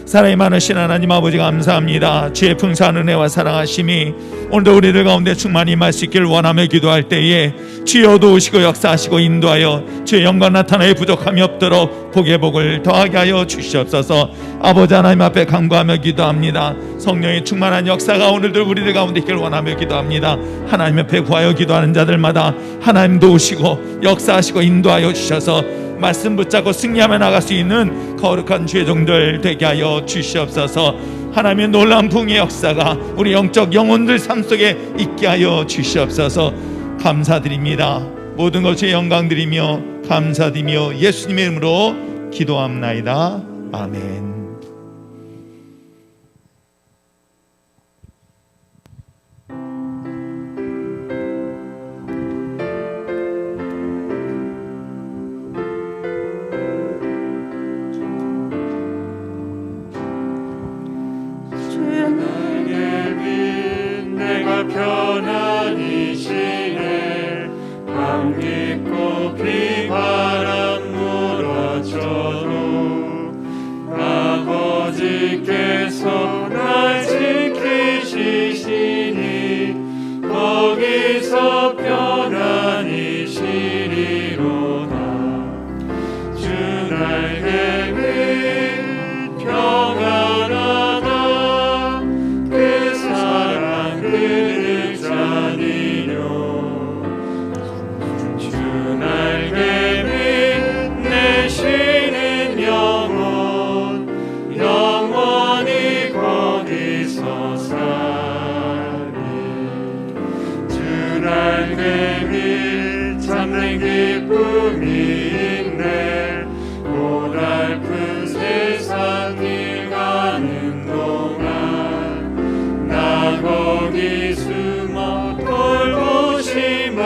사랑이 많으신 하나님 아버지, 감사합니다. 주의 풍성한 은혜와 사랑하심이 오늘도 우리들 가운데 충만히 임할 수 있기를 원하며 기도할 때에 주여 도우시고 역사하시고 인도하여 주의 영광 나타나에 부족함이 없도록 복의 복을 더하게 하여 주시옵소서. 아버지 하나님 앞에 간구하며 기도합니다. 성령의 충만한 역사가 오늘도 우리들 가운데 있기를 원하며 기도합니다. 하나님 앞에 구하여 기도하는 자들마다 하나님 도우시고 역사하시고 인도하여 주셔서 말씀 붙잡고 승리하며 나갈 수 있는 거룩한 죄종들 되게 하여 주시옵소서. 하나님의 놀라운 풍의 역사가 우리 영적 영혼들 삶 속에 있게 하여 주시옵소서. 감사드립니다. 모든 것에 영광 드리며 감사드리며 예수님의 이름으로 기도합나이다. 아멘.
편안히 쉬네. 밤 깊고 비바람 몰아쳐도 아버지께서 날 지키시니 거기서 편안히 쉬리로다. 주 날개는 평안하다. 그 사랑 그늘 자니뇨. 주 날개는 내 쉬는 영혼 영원히 거기서 살리. 주 날개는 참된 기쁨이 있네. 고달픈 세상 길 가는 동안 나 거기 숨어 돌보심을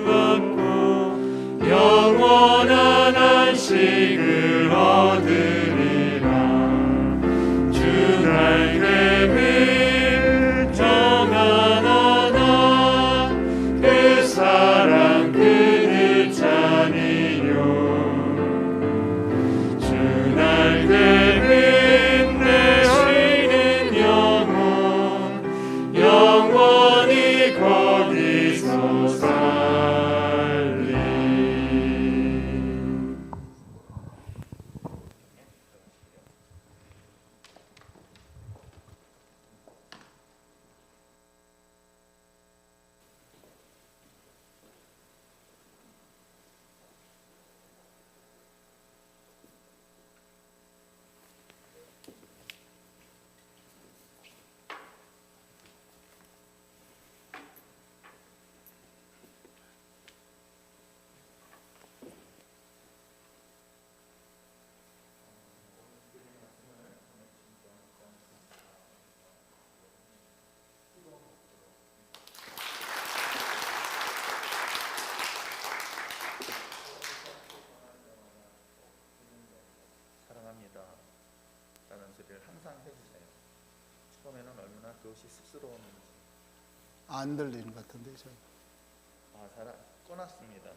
받고 영원한 안식을 얻으리라. 주 날개는 평안하다. 그 사랑 그늘 자니뇨. 주 날개는 내 쉬는 영혼 영원히 거기서 살리.
사랑합니다 라는 소리를 항상 해주세요. 처음에는 얼마나 그것이 쑥스러웠는지.
안 들리는 것 같은데 저.
꺼놨습니다.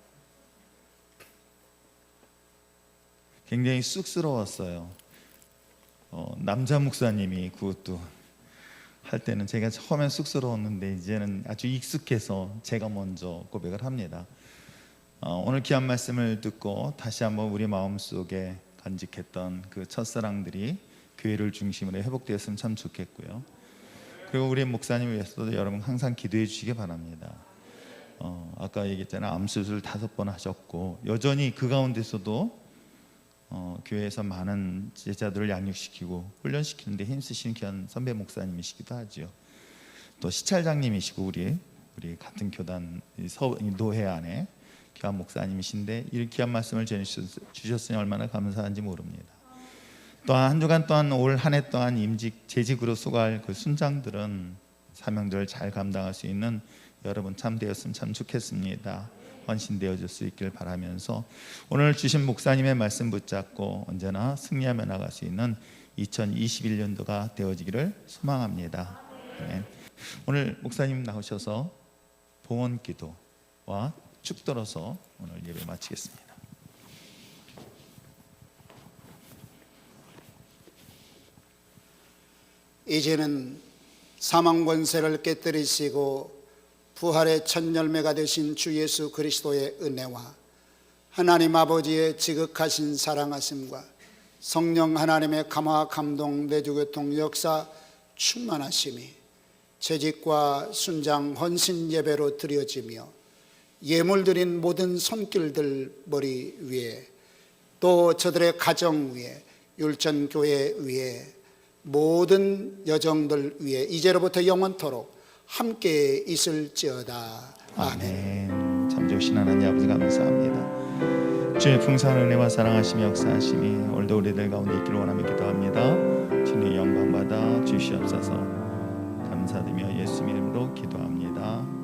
굉장히 쑥스러웠어요. 남자 목사님이 그것도 할 때는 제가 처음엔 쑥스러웠는데 이제는 아주 익숙해서 제가 먼저 고백을 합니다. 오늘 귀한 말씀을 듣고 다시 한번 우리 마음속에 간직했던 그 첫사랑들이 교회를 중심으로 회복되었으면 참 좋겠고요. 그리고 우리 목사님 위해서도 여러분 항상 기도해 주시기 바랍니다. 아까 얘기했잖아요. 암수술 5번 하셨고 여전히 그 가운데서도 교회에서 많은 제자들을 양육시키고 훈련시키는데 힘쓰시는 귀한 선배 목사님이시기도 하죠. 또 시찰장님이시고 우리 같은 교단 노회 안에 귀한 목사님이신데 이 귀한 말씀을 전해주셨으니 얼마나 감사한지 모릅니다. 또한 한 주간 동안 올 한 해 동안 임직 재직으로 수고할 그 순장들은 사명들을 잘 감당할 수 있는 여러분 참 되었으면 참 좋겠습니다. 헌신되어질 수 있길 바라면서 오늘 주신 목사님의 말씀 붙잡고 언제나 승리하며 나갈 수 있는 2021년도가 되어지기를 소망합니다. 아멘. 오늘 목사님 나오셔서 봉헌 기도와 축도로서 오늘 예배 마치겠습니다.
이제는 사망 권세를 깨뜨리시고 부활의 첫 열매가 되신 주 예수 그리스도의 은혜와 하나님 아버지의 지극하신 사랑하심과 성령 하나님의 감화 감동 내주교통 역사 충만하심이 재직과 순장 헌신 예배로 드려지며 예물 드린 모든 손길들 머리 위에 또 저들의 가정 위에 율전교회 위에 모든 여정들 위에 이제로부터 영원토록 함께 있을지어다. 아멘.
참 좋으신 하나님 아버지 감사합니다. 주의 풍성한 은혜와 사랑하심이 역사하심이 오늘도 우리들 가운데 있기를 원하며 기도합니다. 주님 영광 받아 주시옵소서. 감사드리며 예수 이름으로 기도합니다.